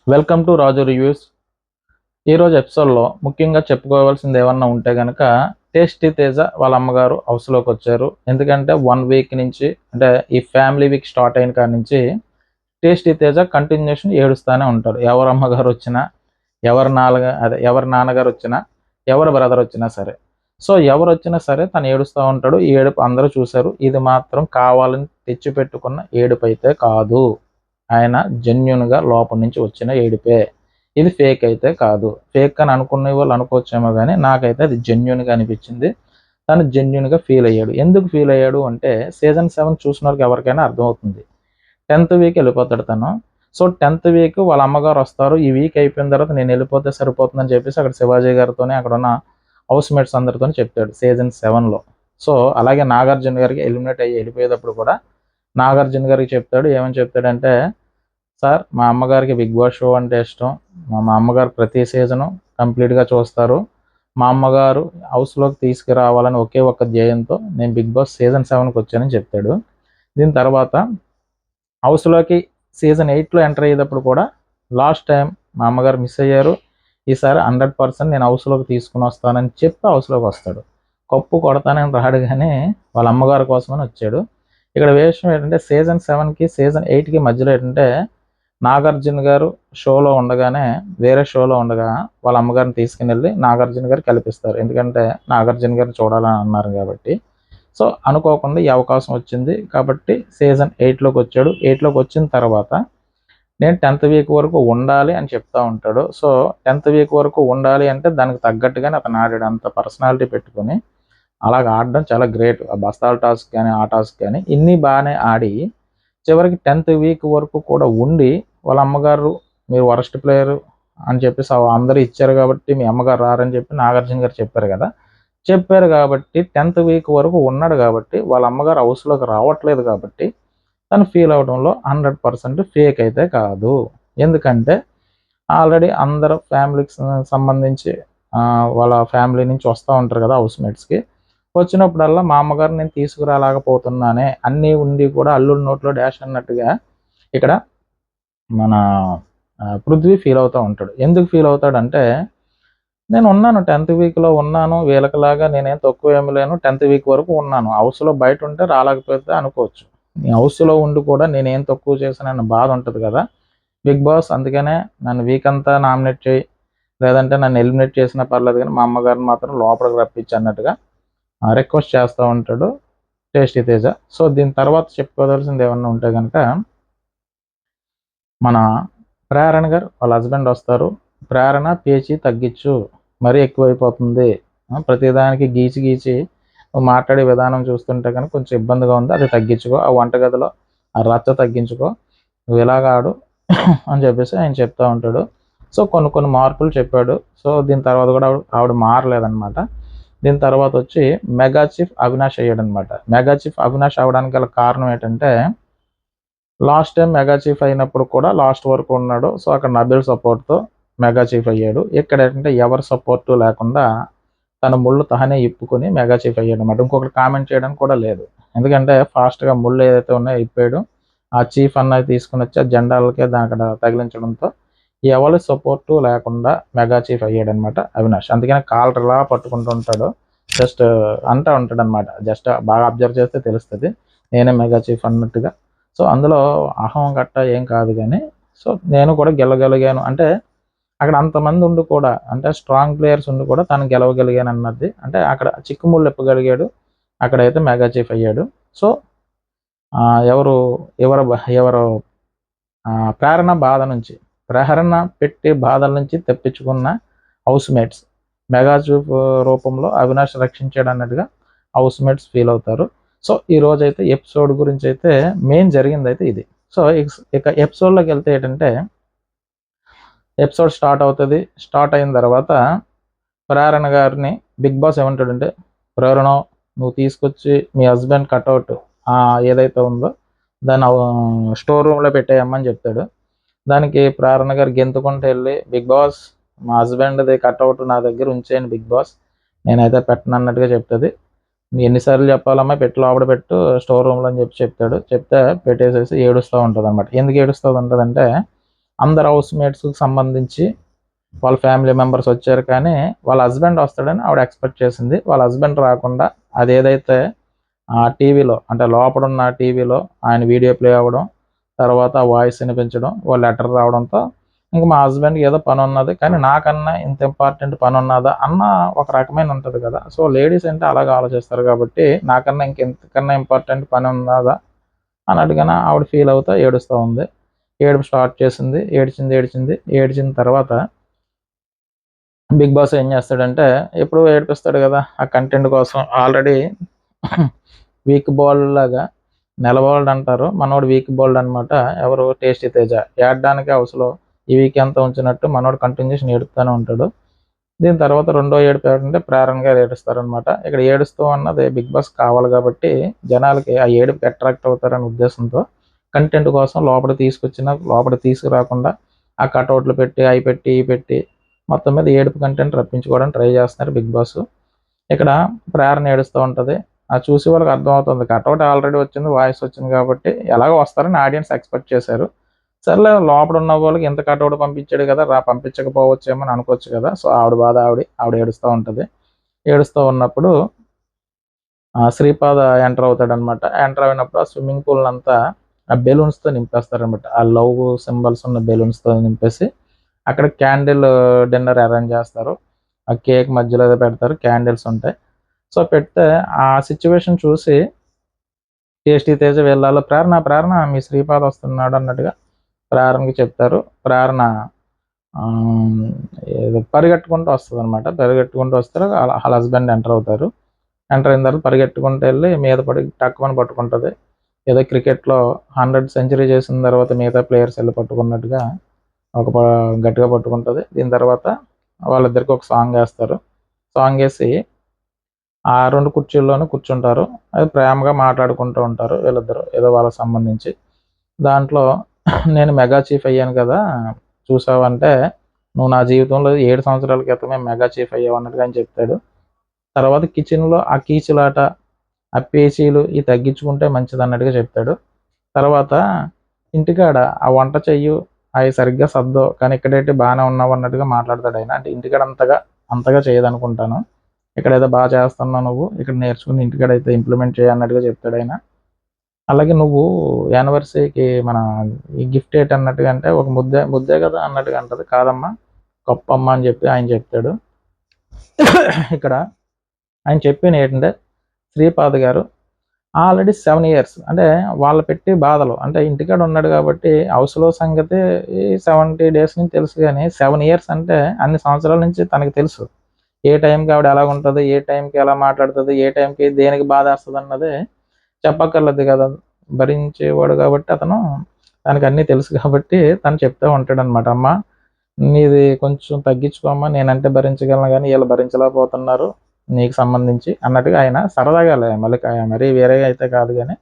Welcome to Raju reviews. ఈరోజు ఎపిసోడ్లో ముఖ్యంగా చెప్పుకోవాల్సింది ఏమన్నా ఉంటే కనుక టేస్టీ తేజ వాళ్ళ అమ్మగారు హౌస్లోకి వచ్చారు. ఎందుకంటే 1 వీక్ నుంచి అంటే ఈ ఫ్యామిలీ వీక్ స్టార్ట్ అయిన కాడి నుంచి టేస్టీ తేజ కంటిన్యూషన్ ఏడుస్తూనే ఉంటారు. ఎవరు అమ్మగారు వచ్చినా, ఎవరి నాన్నగారు వచ్చినా, ఎవరి బ్రదర్ వచ్చినా సరే. సో ఎవరు వచ్చినా సరే తను ఏడుస్తూ ఉంటాడు. ఈ ఏడుపు అందరూ చూశారు. ఇది మాత్రం కావాలని తెచ్చిపెట్టుకున్న ఏడుపు అయితే కాదు. ఆయన జెన్యున్‌గా లోపల నుంచి వచ్చిన ఏడుపే. ఇది ఫేక్ అయితే కాదు. ఫేక్ అని అనుకునే వాళ్ళు అనుకోవచ్చేమో గానీ, నాకైతే అది జెన్యూన్‌గా అనిపించింది. తను జెన్యూన్‌గా ఫీల్ అయ్యాడు. ఎందుకు ఫీల్ అయ్యాడు అంటే సీజన్ 7 చూసినోళ్ళకి ఎవరికైనా అర్థమవుతుంది. 10థ్ వీక్ వెళ్ళిపోతాడు తను. సో 10థ్ వీక్ వాళ్ళ అమ్మగారు వస్తారు. ఈ వీక్ అయిపోయిన తర్వాత నేను వెళ్ళిపోతే సరిపోతుందని చెప్పేసి అక్కడ శివాజీ గారితోని అక్కడున్న హౌస్ మేట్స్ అందరితోని చెప్తాడు సీజన్ 7లో. సో అలాగే నాగార్జున గారికి ఎలిమినేట్ అయ్యి వెళ్ళిపోయేటప్పుడు కూడా నాగార్జున గారికి చెప్తాడు. ఏమని చెప్తాడంటే, సార్ మా అమ్మగారికి బిగ్ బాస్ షో అంటే ఇష్టం. మా అమ్మగారు ప్రతి సీజను కంప్లీట్‌గా చూస్తారు. మా అమ్మగారు హౌస్‌లోకి తీసుకురావాలని ఒకే ఒక్క ధ్యేయంతో నేను బిగ్ బాస్ సీజన్ 7కి వచ్చానని చెప్తాడు. దీని తర్వాత హౌస్‌లోకి సీజన్ 8లో ఎంటర్ అయ్యేటప్పుడు కూడా లాస్ట్ టైం మా అమ్మగారు మిస్ అయ్యారు. ఈసారి 100% నేను హౌస్‌లోకి తీసుకొని వస్తానని చెప్పి హౌస్‌లోకి వస్తాడు. కప్పు కొడతానని రాడు గానీ వాళ్ళ అమ్మగారి కోసమని వచ్చాడు. ఇక్కడ విషయం ఏంటంటే సీజన్ 7కి సీజన్ 8కి మధ్యలో ఏంటంటే నాగార్జున గారు షోలో ఉండగానే వేరే షోలో ఉండగా వాళ్ళ అమ్మగారిని తీసుకుని నాగార్జున గారు కల్పిస్తారు. ఎందుకంటే నాగార్జున గారిని చూడాలని అన్నారు కాబట్టి. సో అనుకోకుండా ఈ అవకాశం వచ్చింది కాబట్టి సీజన్ 8లోకి వచ్చాడు. 8లోకి వచ్చిన తర్వాత నేను 10థ్ వీక్ వరకు ఉండాలి అని చెప్తా ఉంటాడు. సో 10థ్ వీక్ వరకు ఉండాలి అంటే దానికి తగ్గట్టుగానే అతను ఆడాడు. అంత పర్సనాలిటీ పెట్టుకొని అలాగ ఆడడం చాలా గ్రేట్. ఆ బస్తాల టాస్క్ కానీ ఆ టాస్క్ కానీ ఇన్ని బాగానే ఆడి చివరికి 10థ్ వీక్ వరకు కూడా ఉండి వాళ్ళ అమ్మగారు మీరు వరస్ట్ ప్లేయరు అని చెప్పేసి అందరూ ఇచ్చారు కాబట్టి మీ అమ్మగారు రారని చెప్పి నాగార్జున గారు చెప్పారు కదా. చెప్పారు కాబట్టి 10థ్ వీక్ వరకు ఉన్నాడు కాబట్టి వాళ్ళ అమ్మగారు హౌస్లోకి రావట్లేదు కాబట్టి తను ఫీల్ అవడంలో 100% ఫేక్ అయితే కాదు. ఎందుకంటే ఆల్రెడీ అందరూ ఫ్యామిలీకి సంబంధించి వాళ్ళ ఫ్యామిలీ నుంచి వస్తూ ఉంటారు కదా హౌస్ మేట్స్కి. వచ్చినప్పుడల్లా మా అమ్మగారిని నేను తీసుకురాలేకపోతున్నానే అన్నీ ఉండి కూడా అల్లుడి నోట్లో డాష్ అన్నట్టుగా ఇక్కడ మన పృథ్వీ ఫీల్ అవుతూ ఉంటాడు. ఎందుకు ఫీల్ అవుతాడంటే నేను ఉన్నాను 10థ్ వీక్లో ఉన్నాను. వీళ్ళకిలాగా నేనేం తక్కువ ఏమి లేను. 10థ్ వీక్ వరకు ఉన్నాను. హౌస్లో బయట ఉంటే రాలేకపోతే అనుకోవచ్చు. నీ హౌస్లో ఉండి కూడా నేనేం తక్కువ చేశానన్న బాధ ఉంటుంది కదా బిగ్ బాస్. అందుకనే నన్ను వీక్ అంతా నామినేట్ చేయి, లేదంటే నన్ను ఎలిమినేట్ చేసినా పర్లేదు కానీ మా అమ్మగారిని మాత్రం లోపలికి రప్పించి అన్నట్టుగా రిక్వెస్ట్ చేస్తూ ఉంటాడు టేస్టీ తేజ. సో దీని తర్వాత చెప్పుకోవాల్సింది ఏమన్నా ఉంటే కనుక మన ప్రేరణ గారు వాళ్ళ హస్బెండ్ వస్తారు. ప్రేరణ పేచి తగ్గించు, మరీ ఎక్కువైపోతుంది. ప్రతిదానికి గీచి గీచి మాట్లాడే విధానం చూస్తుంటే కనుక కొంచెం ఇబ్బందిగా ఉంది. అది తగ్గించుకో, ఆ వంటగదిలో ఆ రచ్చ తగ్గించుకో, నువ్వు ఇలాగ ఆడు అని చెప్పేసి ఆయన చెప్తూ ఉంటాడు. సో కొన్ని కొన్ని మార్పులు చెప్పాడు. సో దీని తర్వాత కూడా ఆవిడ మారలేదన్నమాట. దీని తర్వాత వచ్చి మెగా చీఫ్ అవినాష్ అయ్యాడనమాట. మెగా చీఫ్ అవినాష్ అవ్వడానికి గల కారణం ఏంటంటే లాస్ట్ టైం మెగా చీఫ్ అయినప్పుడు కూడా లాస్ట్ వరకు ఉన్నాడు. సో అక్కడ నబీల్ సపోర్ట్తో మెగా చీఫ్ అయ్యాడు. ఇక్కడ ఏంటంటే ఎవరి సపోర్టు లేకుండా తన ముళ్ళు తానే ఇప్పుకొని మెగా చీఫ్ అయ్యాడు అనమాట. ఇంకొకటి కామెంట్ చేయడానికి కూడా లేదు. ఎందుకంటే ఫాస్ట్గా ముళ్ళు ఏదైతే ఉన్నాయో ఇప్పాడు. ఆ చీఫ్ అన్నది తీసుకుని వచ్చి ఆ జెండాలకే దాని అక్కడ తగిలించడంతో ఎవరి సపోర్టు లేకుండా మెగా చీఫ్ అయ్యాడనమాట అవినాష్. అందుకని కాలర్లా పట్టుకుంటూ ఉంటాడు. జస్ట్ అంటూ ఉంటాడు అనమాట. జస్ట్ బాగా అబ్జర్వ్ చేస్తే తెలుస్తుంది నేనే మెగా చీఫ్ అన్నట్టుగా. సో అందులో అహం గట్ట ఏం కాదు కానీ సో నేను కూడా గెలవగలిగాను అంటే అక్కడ అంతమంది ఉండి కూడా అంటే స్ట్రాంగ్ ప్లేయర్స్ ఉండి కూడా తను గెలవగలిగాను అన్నది అంటే అక్కడ చిక్కుముళ్ళు ఇప్పగలిగాడు. అక్కడైతే మెగా చీఫ్ అయ్యాడు. సో ఎవరు ఎవరు ఎవరు ప్రేరణ బాధ నుంచి ప్రేరణ పెట్టే బాధల నుంచి తెప్పించుకున్న హౌస్ మేట్స్ మెగా చీఫ్ రూపంలో అవినాష్ రక్షించాడు అన్నట్టుగా హౌస్ మేట్స్ ఫీల్ అవుతారు. సో ఈ రోజు అయితే ఎపిసోడ్ గురించి అయితే మెయిన్ జరిగింది అయితే ఇది. సో ఇక ఎపిసోడ్లోకి వెళ్తే ఏంటంటే ఎపిసోడ్ స్టార్ట్ అవుతుంది. స్టార్ట్ అయిన తర్వాత ప్రేరణ గారిని బిగ్ బాస్ ఏమంటాడంటే, ప్రేరణ నువ్వు తీసుకొచ్చి మీ హస్బెండ్ కట్అవుట్ ఏదైతే ఉందో దాన్ని స్టోర్ రూమ్లో పెట్టేయమ్మని చెప్తాడు. దానికి ప్రేరణ గారు గెంతుకుంటూ వెళ్ళి బిగ్ బాస్ మా హస్బెండ్ది కట్అవుట్ నా దగ్గర ఉంచేయండి బిగ్ బాస్, నేనైతే పెట్టను అన్నట్టుగా చెప్తుంది. ఎన్నిసార్లు చెప్పాలమ్మా పెట్టి లోపల పెట్టు స్టోర్ రూమ్లో అని చెప్పి చెప్తాడు. చెప్తే పెట్టేసేసి ఏడుస్తూ ఉంటుంది అనమాట. ఎందుకు ఏడుస్తూ ఉంటుందంటే అందరు హౌస్ మేట్స్కి సంబంధించి వాళ్ళ ఫ్యామిలీ మెంబర్స్ వచ్చారు, కానీ వాళ్ళ హస్బెండ్ వస్తాడని ఆవిడ ఎక్స్పెక్ట్ చేసింది. వాళ్ళ హస్బెండ్ రాకుండా అదేదైతే ఆ టీవీలో అంటే లోపల ఉన్న టీవీలో ఆయన వీడియో ప్లే అవ్వడం, తర్వాత వాయిస్ వినిపించడం, వాళ్ళ లెటర్ రావడంతో ఇంకా మా హస్బెండ్కి ఏదో పని ఉన్నది, కానీ నాకన్నా ఇంత ఇంపార్టెంట్ పని ఉన్నదా అన్న ఒక రకమైన ఉంటుంది కదా. సో లేడీస్ అంటే అలాగ ఆలోచిస్తారు కాబట్టి నాకన్నా ఇంకెంతకన్నా ఇంపార్టెంట్ పని ఉన్నదా అన్నట్టుగానే ఆవిడ ఫీల్ అవుతా ఏడుస్తూ ఉంది. ఏడుపు స్టార్ట్ చేసింది. ఏడ్చిన తర్వాత బిగ్ బాస్ ఏం చేస్తాడంటే ఎప్పుడు ఏడిపిస్తాడు కదా ఆ కంటెంట్ కోసం. ఆల్రెడీ వీక్ బాల్ లాగా నిలబోల్డ్ అంటారు, మనోడు వీక్ బోల్డ్ అనమాట. ఎవరు? టేస్టీ తేజ. ఏడడానికి హౌస్లో ఈ వీక్ ఎంత ఉంచినట్టు మనోడు కంటిన్యూషన్ ఏడుస్తూనే ఉంటాడు. దీని తర్వాత రెండో ఏడుపు ఏంటంటే ప్రేరణ గారు ఏడుస్తారనమాట. ఇక్కడ ఏడుస్తూ అన్నది బిగ్ బాస్ కావాలి కాబట్టి జనాలకి ఆ ఏడుపుకి అట్రాక్ట్ అవుతారనే ఉద్దేశంతో కంటెంట్ కోసం లోపల తీసుకురాకుండా ఆ కటౌట్లు పెట్టి అవి పెట్టి ఇవి పెట్టి మొత్తం మీద ఏడుపు కంటెంట్ రప్పించుకోవడానికి ట్రై చేస్తున్నారు బిగ్ బాస్. ఇక్కడ ప్రేరణ ఏడుస్తూ ఉంటుంది. ఆ చూసి వాళ్ళకి అర్థమవుతుంది కటౌట్ ఆల్రెడీ వచ్చింది, వాయిస్ వచ్చింది కాబట్టి ఎలాగో వస్తారని ఆడియన్స్ ఎక్స్పెక్ట్ చేశారు. సర్లే లోపల ఉన్న వాళ్ళకి ఎంత కటౌట్ పంపించాడు కదా, పంపించకపోవచ్చేమో అని అనుకోవచ్చు కదా. సో ఆవిడ బాధ ఆవిడ ఏడుస్తూ ఉంటుంది. ఏడుస్తూ ఉన్నప్పుడు శ్రీపాద ఎంటర్ అవుతాడనమాట. ఎంటర్ అయినప్పుడు ఆ స్విమ్మింగ్ పూల్ అంతా ఆ బెలూన్స్తో నింపేస్తారనమాట. ఆ లవ్ సింబల్స్ ఉన్న బెలూన్స్తో నింపేసి అక్కడ క్యాండిల్ డిన్నర్ అరేంజ్ చేస్తారు. ఆ కేక్ మధ్యలో ఏదో పెడతారు, క్యాండిల్స్ ఉంటాయి. సో పెడితే ఆ సిచ్యువేషన్ చూసి టేస్టీ తేజ వెళ్ళాలి, ప్రేరణ మీ శ్రీపాద వస్తున్నాడు అన్నట్టుగా ప్రేరణకి చెప్తారు. ప్రేరణ ఏదో పరిగెట్టుకుంటూ వస్తుంది అనమాట. పరిగెట్టుకుంటూ వస్తారు, వాళ్ళ హస్బెండ్ ఎంటర్ అవుతారు. ఎంటర్ అయిన తర్వాత పరిగెట్టుకుంటూ వెళ్ళి మీద పడి టక్కుమని పట్టుకుంటుంది. ఏదో క్రికెట్లో 100 సెంచరీ చేసిన తర్వాత మిగతా ప్లేయర్స్ వెళ్ళి పట్టుకున్నట్టుగా గట్టిగా పట్టుకుంటుంది. దీని తర్వాత వాళ్ళిద్దరికి ఒక సాంగ్ వేస్తారు. సాంగ్ వేసి ఆ 2 కుర్చీల్లోనూ కూర్చుంటారు. అది ప్రేమగా మాట్లాడుకుంటూ ఉంటారు వీళ్ళిద్దరు ఏదో వాళ్ళకి సంబంధించి. దాంట్లో నేను మెగా చీఫ్ అయ్యాను కదా చూసావంటే, నువ్వు నా జీవితంలో 7 సంవత్సరాల క్రితమే మెగా చీఫ్ అయ్యావు అన్నట్టుగా అని చెప్తాడు. తర్వాత కిచెన్లో ఆ కీచులాట, ఆ పేచీలు ఇవి తగ్గించుకుంటే మంచిది అన్నట్టుగా చెప్తాడు. తర్వాత ఇంటికాడ ఆ వంట చెయ్యు, అవి సరిగ్గా సర్దో, కానీ ఇక్కడేంటి బాగానే ఉన్నావు అన్నట్టుగా మాట్లాడతాడు ఆయన. అంటే ఇంటికాడ అంతగా చేయదనుకుంటాను, ఇక్కడ ఏదో బాగా చేస్తున్నావు నువ్వు, ఇక్కడ నేర్చుకుని ఇంటికాడ అయితే ఇంప్లిమెంట్ చేయన్నట్టుగా చెప్తాడు ఆయన. అలాగే నువ్వు యానివర్సరీకి మన ఈ గిఫ్ట్ ఏంటి అన్నట్టుగా అంటే ఒక ముద్దే కదా అన్నట్టుగా అంటది. కాదమ్మా గొప్పమ్మ అని చెప్పి ఆయన చెప్తాడు. ఇక్కడ ఆయన చెప్పిన ఏంటంటే శ్రీపాద్ గారు ఆల్రెడీ 7 ఇయర్స్ అంటే వాళ్ళు పెట్టి బాధలు అంటే ఇంటికాడ ఉన్నాడు కాబట్టి హౌస్లో సంగతి 70 డేస్ నుంచి తెలుసు, కానీ 7 ఇయర్స్ అంటే అన్ని సంవత్సరాల నుంచి తనకి తెలుసు. ఏ టైంకి ఆవిడ ఎలా ఉంటుంది, ఏ టైంకి ఎలా మాట్లాడుతుంది, ఏ టైంకి దేనికి బాధ వేస్తుంది అన్నది చెప్పక్కర్లేదు కదా. భరించేవాడు కాబట్టి తనకి అన్నీ తెలుసు కాబట్టి తను చెప్తూ ఉంటాడు అనమాట. అమ్మ నీది కొంచెం తగ్గించుకోమ్మా, నేనంటే భరించగలను కానీ వీళ్ళు భరించలేకపోతున్నారు నీకు సంబంధించి అన్నట్టుగా ఆయన సరదాగా మరీ వేరేగా అయితే కాదు, కానీ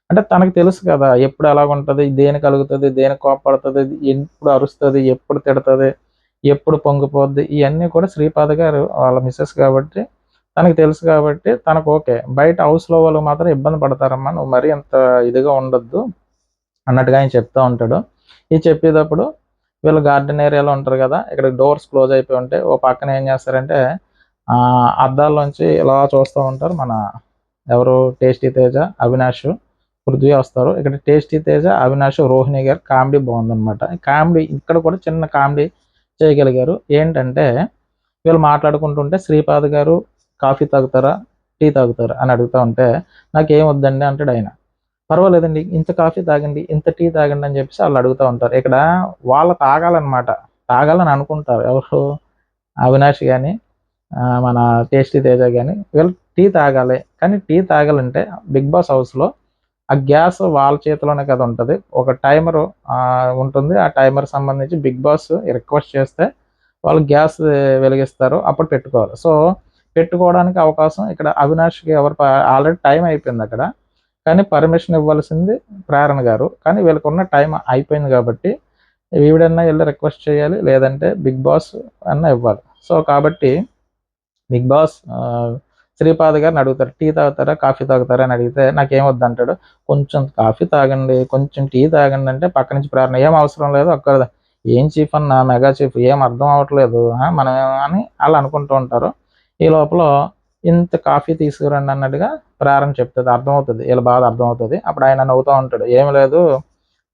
అంటే తనకు తెలుసు కదా ఎప్పుడు ఎలాగుంటుంది, దేనికి కలుగుతుంది, దేనికి కోపడుతుంది, ఎప్పుడు అరుస్తుంది, ఎప్పుడు తిడుతుంది, ఎప్పుడు పొంగిపోద్ది, ఇవన్నీ కూడా శ్రీపాద గారు వాళ్ళ మిస్సెస్ కాబట్టి తనకు తెలుసు కాబట్టి తనకు ఓకే. బయట హౌస్లో వాళ్ళు మాత్రం ఇబ్బంది పడతారమ్మా, నువ్వు మరీ అంత ఇదిగా ఉండొద్దు అన్నట్టుగా ఆయన చెప్తూ ఉంటాడు. ఇది చెప్పేటప్పుడు వీళ్ళు గార్డెన్ ఏరియాలో ఉంటారు కదా, ఇక్కడ డోర్స్ క్లోజ్ అయిపోయి ఉంటాయి. ఓ పక్కన ఏం చేస్తారంటే అద్దాల్లోంచి ఇలా చూస్తూ ఉంటారు. మన ఎవరు? టేస్టీ తేజ, అవినాష్, పృథ్వీ వస్తారు. ఇక్కడ టేస్టీ తేజ, అవినాష్, రోహిణి గారు కామెడీ బాగుందనమాట. కామెడీ ఇక్కడ కూడా చిన్న కామెడీ చేయగలిగారు. ఏంటంటే వీళ్ళు మాట్లాడుకుంటుంటే శ్రీపాద్ గారు కాఫీ తాగుతారా, టీ తాగుతారా అని అడుగుతూ ఉంటే నాకేం వద్దండి అంటాడు ఆయన. పర్వాలేదండి, ఇంత కాఫీ తాగండి, ఇంత టీ తాగండి అని చెప్పేసి వాళ్ళు అడుగుతూ ఉంటారు. ఇక్కడ వాళ్ళు తాగాలన్నమాట, తాగాలని అనుకుంటారు ఎవరు? అవినాష్ కానీ మన టేస్టీ తేజ కానీ వీళ్ళు టీ తాగాలి. కానీ టీ తాగాలంటే బిగ్ బాస్ హౌస్లో ఆ గ్యాస్ వాళ్ళ చేతిలోనే కదా ఉంటుంది. ఒక టైమర్ ఉంటుంది, ఆ టైమర్ సంబంధించి బిగ్ బాస్ రిక్వెస్ట్ చేస్తే వాళ్ళు గ్యాస్ వెలిగిస్తారు, అప్పుడు పెట్టుకోవాలి. సో పెట్టుకోవడానికి అవకాశం ఇక్కడ అవినాష్కి ఆల్రెడీ టైం అయిపోయింది అక్కడ, కానీ పర్మిషన్ ఇవ్వాల్సింది ప్రేరణ గారు. కానీ వీళ్ళకున్న టైం అయిపోయింది కాబట్టి ఈవిడన్నా వెళ్ళి రిక్వెస్ట్ చేయాలి, లేదంటే బిగ్ బాస్ అన్నా ఇవ్వాలి. సో కాబట్టి బిగ్ బాస్ శ్రీపాద్ గారిని అడుగుతారు, టీ తాగుతారా, కాఫీ తాగుతారా అని అడిగితే నాకేం వద్దంటాడు. కొంచెం కాఫీ తాగండి, కొంచెం టీ తాగండి అంటే పక్క నుంచి ప్రేరణ ఏం అవసరం లేదు, ఏం చీఫ్ అన్న, మెగా చీఫ్ ఏం అర్థం అవ్వట్లేదు మనం అని వాళ్ళు అనుకుంటూ ఉంటారు. ఈ లోపల ఇంత కాఫీ తీసుకురండి అన్నట్టుగా ప్రేరణ చెప్తుంది, అర్థమవుతుంది, వీళ్ళ బాధ అర్థమవుతుంది. అప్పుడు ఆయన నవ్వుతూ ఉంటాడు, ఏం లేదు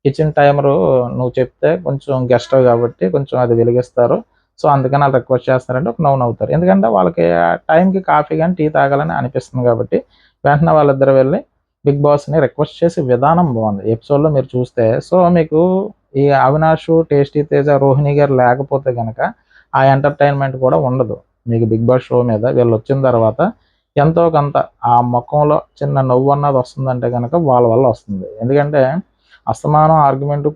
కిచెన్ టైమరు నువ్వు చెప్తే కొంచెం గెస్ట్ కాబట్టి కొంచెం అది వెలిగిస్తారు, సో అందుకని వాళ్ళు రిక్వెస్ట్ చేస్తారంటే ఒక నవ్వుతారు. ఎందుకంటే వాళ్ళకి ఆ టైంకి కాఫీ కానీ టీ తాగాలని అనిపిస్తుంది కాబట్టి వెంటనే వాళ్ళిద్దరు వెళ్ళి బిగ్ బాస్ని రిక్వెస్ట్ చేసే విధానం బాగుంది ఎపిసోడ్లో మీరు చూస్తే. సో మీకు ఈ అవినాష్, టేస్టీ తేజ, రోహిణి గారు లేకపోతే కనుక ఆ ఎంటర్టైన్మెంట్ కూడా ఉండదు మీకు బిగ్ బాస్ షో మీద. వీళ్ళు వచ్చిన తర్వాత ఎంతో కొంత ఆ ముఖంలో చిన్న నవ్వు అన్నది వస్తుందంటే కనుక వాళ్ళ వల్ల వస్తుంది. ఎందుకంటే అస్తమానం ఆర్గ్యుమెంట్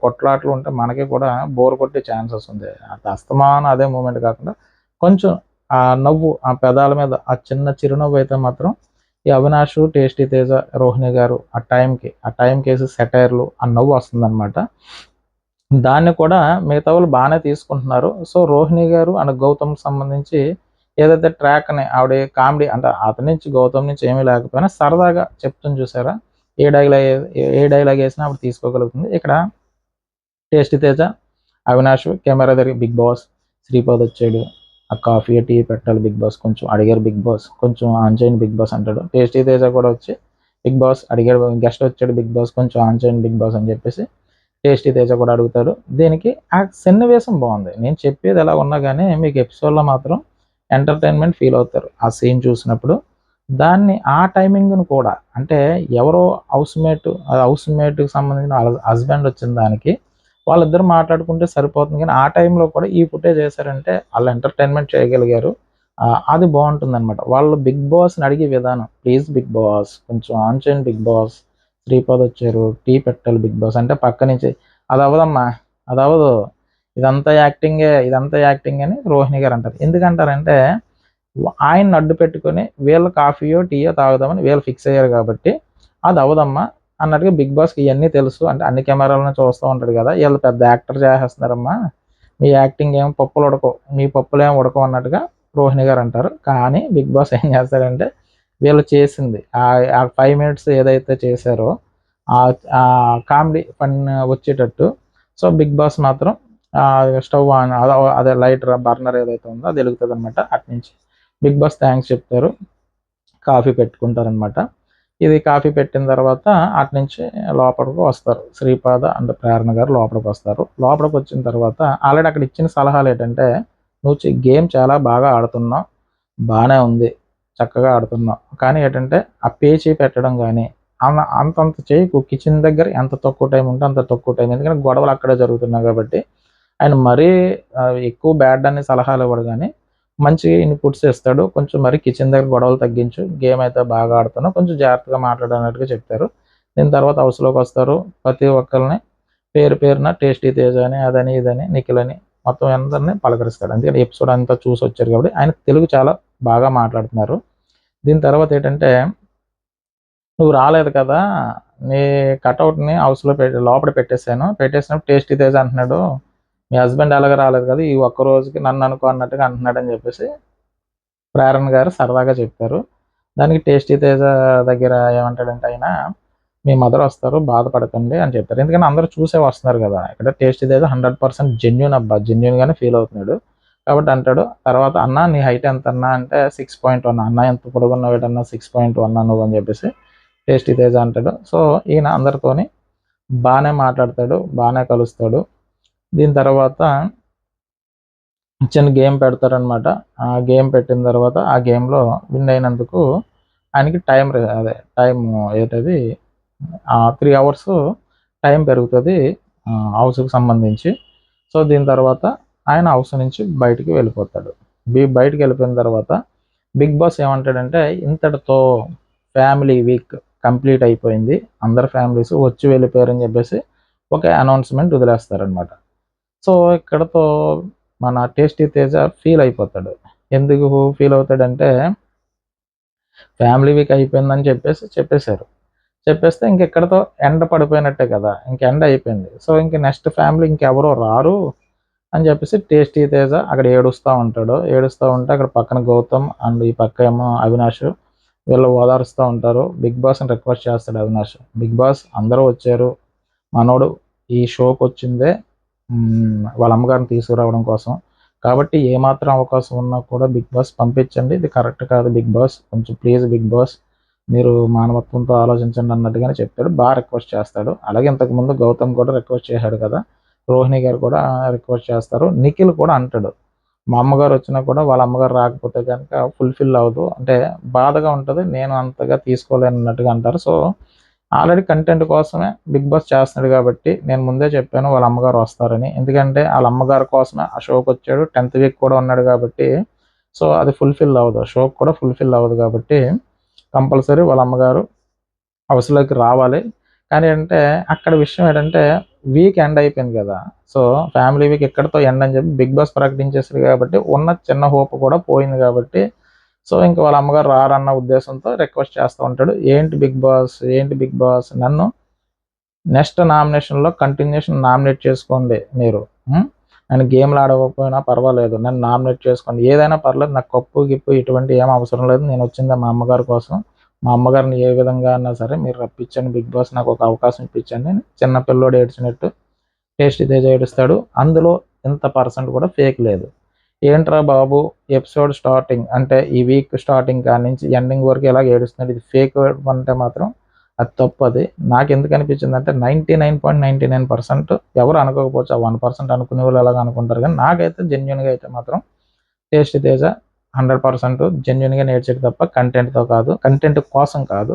కొట్లాట్లు ఉంటే మనకి కూడా బోర్ కొట్టే ఛాన్సెస్ ఉంది. అట్లా అస్తమానం అదే మూమెంట్ కాకుండా కొంచెం ఆ నవ్వు ఆ పెదాల మీద ఆ చిన్న చిరునవ్వు అయితే మాత్రం ఈ అవినాష్, టేస్టీ తేజ, రోహిణి గారు ఆ టైంకి వేసి సెటైర్లు ఆ నవ్వు వస్తుందన్నమాట. దాన్ని కూడా మిగతా వాళ్ళు బాగానే తీసుకుంటున్నారు. సో రోహిణి గారు అండ్ గౌతమ్కి సంబంధించి ఏదైతే ట్రాక్ని ఆవిడ కామెడీ అంటే అతని నుంచి గౌతమ్ నుంచి ఏమీ లేకపోయినా సరదాగా చెప్తుంది చూసారా, ఏ డైలాగ్ వేసినా ఆవిడ తీసుకోగలుగుతుంది. ఇక్కడ టేస్టీ తేజ, అవినాష్ కెమెరా దగ్గర బిగ్ బాస్, శ్రీపాద్ వచ్చాడు, ఆ కాఫీ టీ పెట్టాలి బిగ్ బాస్, కొంచెం అడిగారు బిగ్ బాస్, కొంచెం ఆన్ చేయండి బిగ్ బాస్ అంటాడు. టేస్టీ తేజ కూడా వచ్చి బిగ్ బాస్ అడిగాడు, గెస్ట్ వచ్చాడు బిగ్ బాస్, కొంచెం ఆన్ చేయండి బిగ్ బాస్ అని చెప్పేసి టేస్టీ తేజ కూడా అడుగుతాడు. దీనికి ఆ సన్నివేశం బాగుంది. నేను చెప్పేది ఎలా ఉన్నా కానీ మీకు ఎపిసోడ్లో మాత్రం ఎంటర్టైన్మెంట్ ఫీల్ అవుతారు ఆ సీన్ చూసినప్పుడు. దాన్ని ఆ టైమింగ్ను కూడా అంటే ఎవరో హౌస్ మేట్కి సంబంధించిన హస్బెండ్ వచ్చిన దానికి వాళ్ళిద్దరు మాట్లాడుకుంటే సరిపోతుంది, కానీ ఆ టైంలో కూడా ఈ ఫుటేజ్ వేశారంటే వాళ్ళు ఎంటర్టైన్మెంట్ చేయగలిగారు. అది బాగుంటుంది అనమాట. వాళ్ళు బిగ్ బాస్ని అడిగే విధానం, ప్లీజ్ బిగ్ బాస్ కొంచెం ఆన్ చేయండి బిగ్ బాస్, శ్రీపాద్ వచ్చారు టీ పెట్టాలి బిగ్ బాస్ అంటే పక్క నుంచి అది అవ్వదమ్మా, అది అవ్వదు, ఇదంతా యాక్టింగే అని రోహిణి గారు అంటారు. ఎందుకంటారంటే ఆయన్ని అడ్డు పెట్టుకొని వీళ్ళు కాఫీయో టీయో తాగుదామని వీళ్ళు ఫిక్స్ అయ్యారు కాబట్టి అది అవ్వదమ్మా అన్నట్టుగా బిగ్ బాస్కి ఇవన్నీ తెలుసు, అంటే అన్ని కెమెరాలను చూస్తూ ఉంటాడు కదా, వీళ్ళు పెద్ద యాక్టర్ చేసేస్తున్నారమ్మా, మీ యాక్టింగ్ ఏం పప్పులు ఉడకవు, మీ పప్పులు ఏం ఉడకవు అన్నట్టుగా రోహిణి గారు అంటారు. కానీ బిగ్ బాస్ ఏం చేస్తారంటే వీళ్ళు చేసింది ఆ 5 minutes ఏదైతే చేశారో ఆ కామెడీ ఫన్ వచ్చేటట్టు, సో బిగ్ బాస్ మాత్రం స్టవ్ ఆన్ అదే లైటర్ బర్నర్ ఏదైతే ఉందో అది వెలుగుతుంది అనమాట. అట్నుంచి బిగ్ బాస్ థ్యాంక్స్ చెప్తారు, కాఫీ పెట్టుకుంటారనమాట. ఇది కాఫీ పెట్టిన తర్వాత అట్నుంచి లోపలికి వస్తారు శ్రీపాద అండ్ ప్రేరణ గారు లోపలికి వస్తారు. లోపలికి వచ్చిన తర్వాత ఆల్రెడీ అక్కడ ఇచ్చిన సలహాలు ఏంటంటే నువ్వు గేమ్ చాలా బాగా ఆడుతున్నావు, బాగానే ఉంది, చక్కగా ఆడుతున్నావు, కానీ ఏంటంటే ఆ పేచీ పెట్టడం కానీ అంతంత చేయకు, కిచెన్ దగ్గర ఎంత తక్కువ టైం ఉంటే అంత తక్కువ టైం, ఎందుకంటే గొడవలు అక్కడే జరుగుతున్నాయి కాబట్టి. ఆయన మరీ ఎక్కువ బ్యాడ్ అని సలహాలు ఇవ్వడు కానీ మంచి ఇన్పుట్స్ ఇస్తాడు. కొంచెం మరి కిచెన్ దగ్గర గొడవలు తగ్గించు, గేమ్ అయితే బాగా ఆడుతున్నావు, కొంచెం జాగ్రత్తగా మాట్లాడన్నట్టుగా చెప్తారు. దీని తర్వాత హౌస్లోకి వస్తారు. ప్రతి ఒక్కరిని పేరు పేరున టేస్టీ తేజ అని అదని ఇదని నిఖిల్ అని మొత్తం అందరినీ పలకరిస్తాడు. అందుకని ఎపిసోడ్ అంతా చూసి వచ్చారు కాబట్టి ఆయన తెలుగు చాలా బాగా మాట్లాడుతున్నారు. దీని తర్వాత ఏంటంటే నువ్వు రాలేదు కదా, నీ కటౌట్ని హౌస్లో లోపల పెట్టేసినప్పుడు టేస్టీ తేజ అంటున్నాడు, మీ హస్బెండ్ ఎలాగ రాలేదు కదా, ఈ ఒక్క రోజుకి నన్ను అనుకో అన్నట్టుగా అంటున్నాడు అని చెప్పేసి ప్రేరణ గారు సరదాగా చెప్పారు. దానికి టేస్టీ తేజ దగ్గర ఏమంటాడంటే ఆయన, మీ మదర్ వస్తారు బాధపడకండి అని చెప్పారు. ఎందుకంటే అందరూ చూసే వస్తున్నారు కదా, ఇక్కడ టేస్టీ తేజ 100% జెన్యున్ అబ్బా, జెన్యున్గానే ఫీల్ అవుతున్నాడు కాబట్టి అంటాడు. తర్వాత అన్న నీ హైట్ ఎంత అన్నా అంటే 6.1, అన్న ఎంత పొడుగున్న వేటన్నా 6.1 నువ్వు అని చెప్పేసి టేస్టీ తేజ అంటాడు. సో ఈయన అందరితోని బాగానే మాట్లాడతాడు, బాగానే కలుస్తాడు. దీని తర్వాత చిన్న గేమ్ పెడతారనమాట. ఆ గేమ్ పెట్టిన తర్వాత ఆ గేమ్లో విన్ అయినందుకు ఆయనకి టైం ఏంటది 3 hours టైం పెరుగుతుంది హౌస్కి సంబంధించి. సో దీని తర్వాత ఆయన హౌస్ నుంచి బయటికి వెళ్ళిపోతాడు. బయటికి వెళ్ళిపోయిన తర్వాత బిగ్ బాస్ ఏమంటాడంటే ఇంతటితో ఫ్యామిలీ వీక్ కంప్లీట్ అయిపోయింది, అందరు ఫ్యామిలీస్ వచ్చి వెళ్ళిపోయారని చెప్పేసి ఒక అనౌన్స్మెంట్ వదిలేస్తారనమాట. సో ఇక్కడతో మన టేస్టీ తేజ ఫీల్ అయిపోతాడు. ఎందుకు ఫీల్ అవుతాడంటే ఫ్యామిలీ వీక్ అయిపోయిందని చెప్పేశారు. చెప్పేస్తే ఇంకెక్కడతో ఎండ పడిపోయినట్టే కదా, ఎండ అయిపోయింది. సో ఇంక నెక్స్ట్ ఫ్యామిలీ ఇంకెవరో రారు అని చెప్పేసి టేస్టీ తేజ అక్కడ ఏడుస్తూ ఉంటే అక్కడ పక్కన గౌతమ్ అండ్ ఈ పక్క ఏమో అవినాష్ వీళ్ళు ఓదారుస్తూ ఉంటారు. బిగ్ బాస్ని రిక్వెస్ట్ చేస్తాడు అవినాష్, బిగ్ బాస్ అందరూ వచ్చారు, మనోడు ఈ షోకి వచ్చిందే వాళ్ళ అమ్మగారిని తీసుకురావడం కోసం. కాబట్టి ఏమాత్రం అవకాశం ఉన్నా కూడా బిగ్ బాస్ పంపించండి. ఇది కరెక్ట్ కాదు బిగ్ బాస్. కొంచెం ప్లీజ్ బిగ్ బాస్ మీరు మానవత్వంతో ఆలోచించండి అన్నట్టుగానే చెప్తాడు. రిక్వెస్ట్ చేస్తాడు. అలాగే ఇంతకుముందు గౌతమ్ కూడా రిక్వెస్ట్ చేశాడు కదా! రోహిణి గారు కూడా రిక్వెస్ట్ చేస్తారు. నిఖిల్ కూడా అంటాడు. మా అమ్మగారు వచ్చినా కూడా వాళ్ళ అమ్మగారు రాకపోతే కనుక ఫుల్‌ఫిల్ అవ్వదు. అంటే బాధగా ఉంటది. నేను అంతగా తీసుకోలేనన్నట్టుగా అంటారు. సో, ఆల్రెడీ కంటెంట్ కోసమే బిగ్ బాస్ చేస్తున్నాడు కాబట్టి నేను ముందే చెప్పాను వాళ్ళ అమ్మగారు వస్తారని. ఎందుకంటే ఆళ్ళ అమ్మగారి కోసమే ఆ షోకొచ్చాడు. 10థ్ వీక్ కూడా ఉన్నాడు కాబట్టి సో, అది ఫుల్‌ఫిల్ అవ్వదు. షోకి కూడా ఫుల్‌ఫిల్ అవ్వదు కాబట్టి కంపల్సరీ వాళ్ళ అమ్మగారు హౌస్‌లోకి రావాలి. కానీ అంటే అక్కడ విషయం ఏంటంటే వీక్ ఎండ్ అయిపోయింది కదా! సో, ఫ్యామిలీ వీక్ ఇక్కడితో ఎండ్ అని చెప్పి బిగ్ బాస్ ప్రకటించేసారు కాబట్టి ఉన్న చిన్న హోప్ కూడా పోయింది కాబట్టి సో, ఇంక వాళ్ళ అమ్మగారు రారన్న ఉద్దేశంతో రిక్వెస్ట్ చేస్తూ ఉంటాడు. ఏంటి బిగ్ బాస్, ఏంటి బిగ్ బాస్ నన్ను నెక్స్ట్ నామినేషన్‌లో కంటిన్యూషన్ నామినేట్ చేసుకోండి మీరు. నేను గేమ్‌లు ఆడకపోయినా పర్వాలేదు. నన్ను నామినేట్ చేసుకోండి. ఏదైనా పర్లేదు. నాకు కప్పు, గిప్పు ఇటువంటివి ఏమి అవసరం లేదు. నేనొచ్చిందే మా అమ్మగారి కోసం. మా అమ్మగారిని ఏ విధంగా అన్నా సరే మీరు రప్పించండి బిగ్ బాస్. నాకు ఒక అవకాశం ఇప్పించండి అని చిన్న పిల్లోడు ఏడ్చినట్టు టేస్టీ తేజ ఏడుస్తాడు. అందులో ఇంత పర్సెంట్ కూడా ఫేక్ లేదు. ఏంట్రా బాబు ఎపిసోడ్ స్టార్టింగ్ అంటే ఈ వీక్ స్టార్టింగ్ కాడ్నుంచి ఎండింగ్ వరకు ఇలాగ ఏడుస్తున్నాడు. ఇది ఫేక్ అంటే మాత్రం అది తప్పది. నాకెందుకు అనిపించిందంటే 99.99% ఎవరు అనుకోకపోవచ్చు. ఆ 1% అనుకునే వాళ్ళు ఎలాగ అనుకుంటారు కానీ నాకైతే జెన్యూన్‌గా అయితే మాత్రం టేస్టీ తేజ 100% జెన్యూన్‌గా నేర్చాడు తప్ప కంటెంట్‌తో కాదు. కంటెంట్ కోసం కాదు.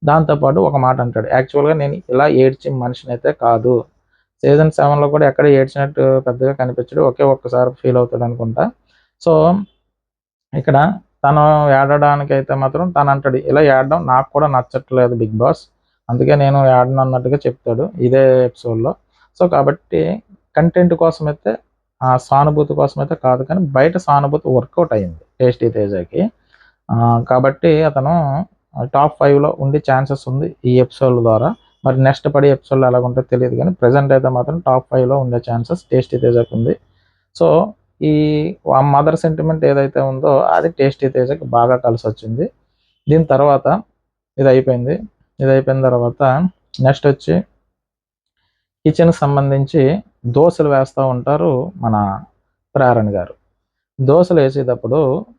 దాంతో పాటు ఒక మాట అంటాడు. యాక్చువల్‌గా నేను ఇలా ఏడ్చే మనిషినైతే కాదు. సీజన్ 7లో కూడా ఎక్కడ ఏడ్చినట్టు పెద్దగా కనిపించడు. ఒకే ఒక్కసారి ఫీల్ అవుతాడనుకుంటా. సో, ఇక్కడ తను ఏడడానికైతే మాత్రం తనంటాడు, ఇలా ఏడడం నాకు కూడా నచ్చట్లేదు బిగ్ బాస్. అందుకే నేను ఏడను అన్నట్టుగా చెప్తాడు ఇదే ఎపిసోడ్‌లో. సో, కాబట్టి కంటెంట్ కోసమైతే సానుభూతి కోసమైతే కాదు కానీ బయట సానుభూతి వర్కౌట్ అయింది టేస్టీ తేజకి. కాబట్టి అతను టాప్ 5లో ఉండే ఛాన్సెస్ ఉంది ఈ ఎపిసోడ్ ద్వారా. మరి నెక్స్ట్ పడే ఎపిసోడ్‌లో ఎలాగుంటదో తెలీదు గానీ ప్రెజెంట్ అయితే మాత్రం టాప్ 5లో ఉండే ఛాన్సెస్ టేస్టీ తేజకుంది. సో, ఈ మదర్ సెంటిమెంట్ ఏదైతే ఉందో అది టేస్టీ తేజకి బాగా కలిసొచ్చింది. దీని తర్వాత ఇదయిపోయింది. ఇదయిపోయిన తర్వాత నెక్స్ట్ వచ్చి కిచెన్‌కి సంబంధించి దోసలు వేస్తా ఉంటారు మన ప్రేరణ గారు. దోసలేసేటప్పుడు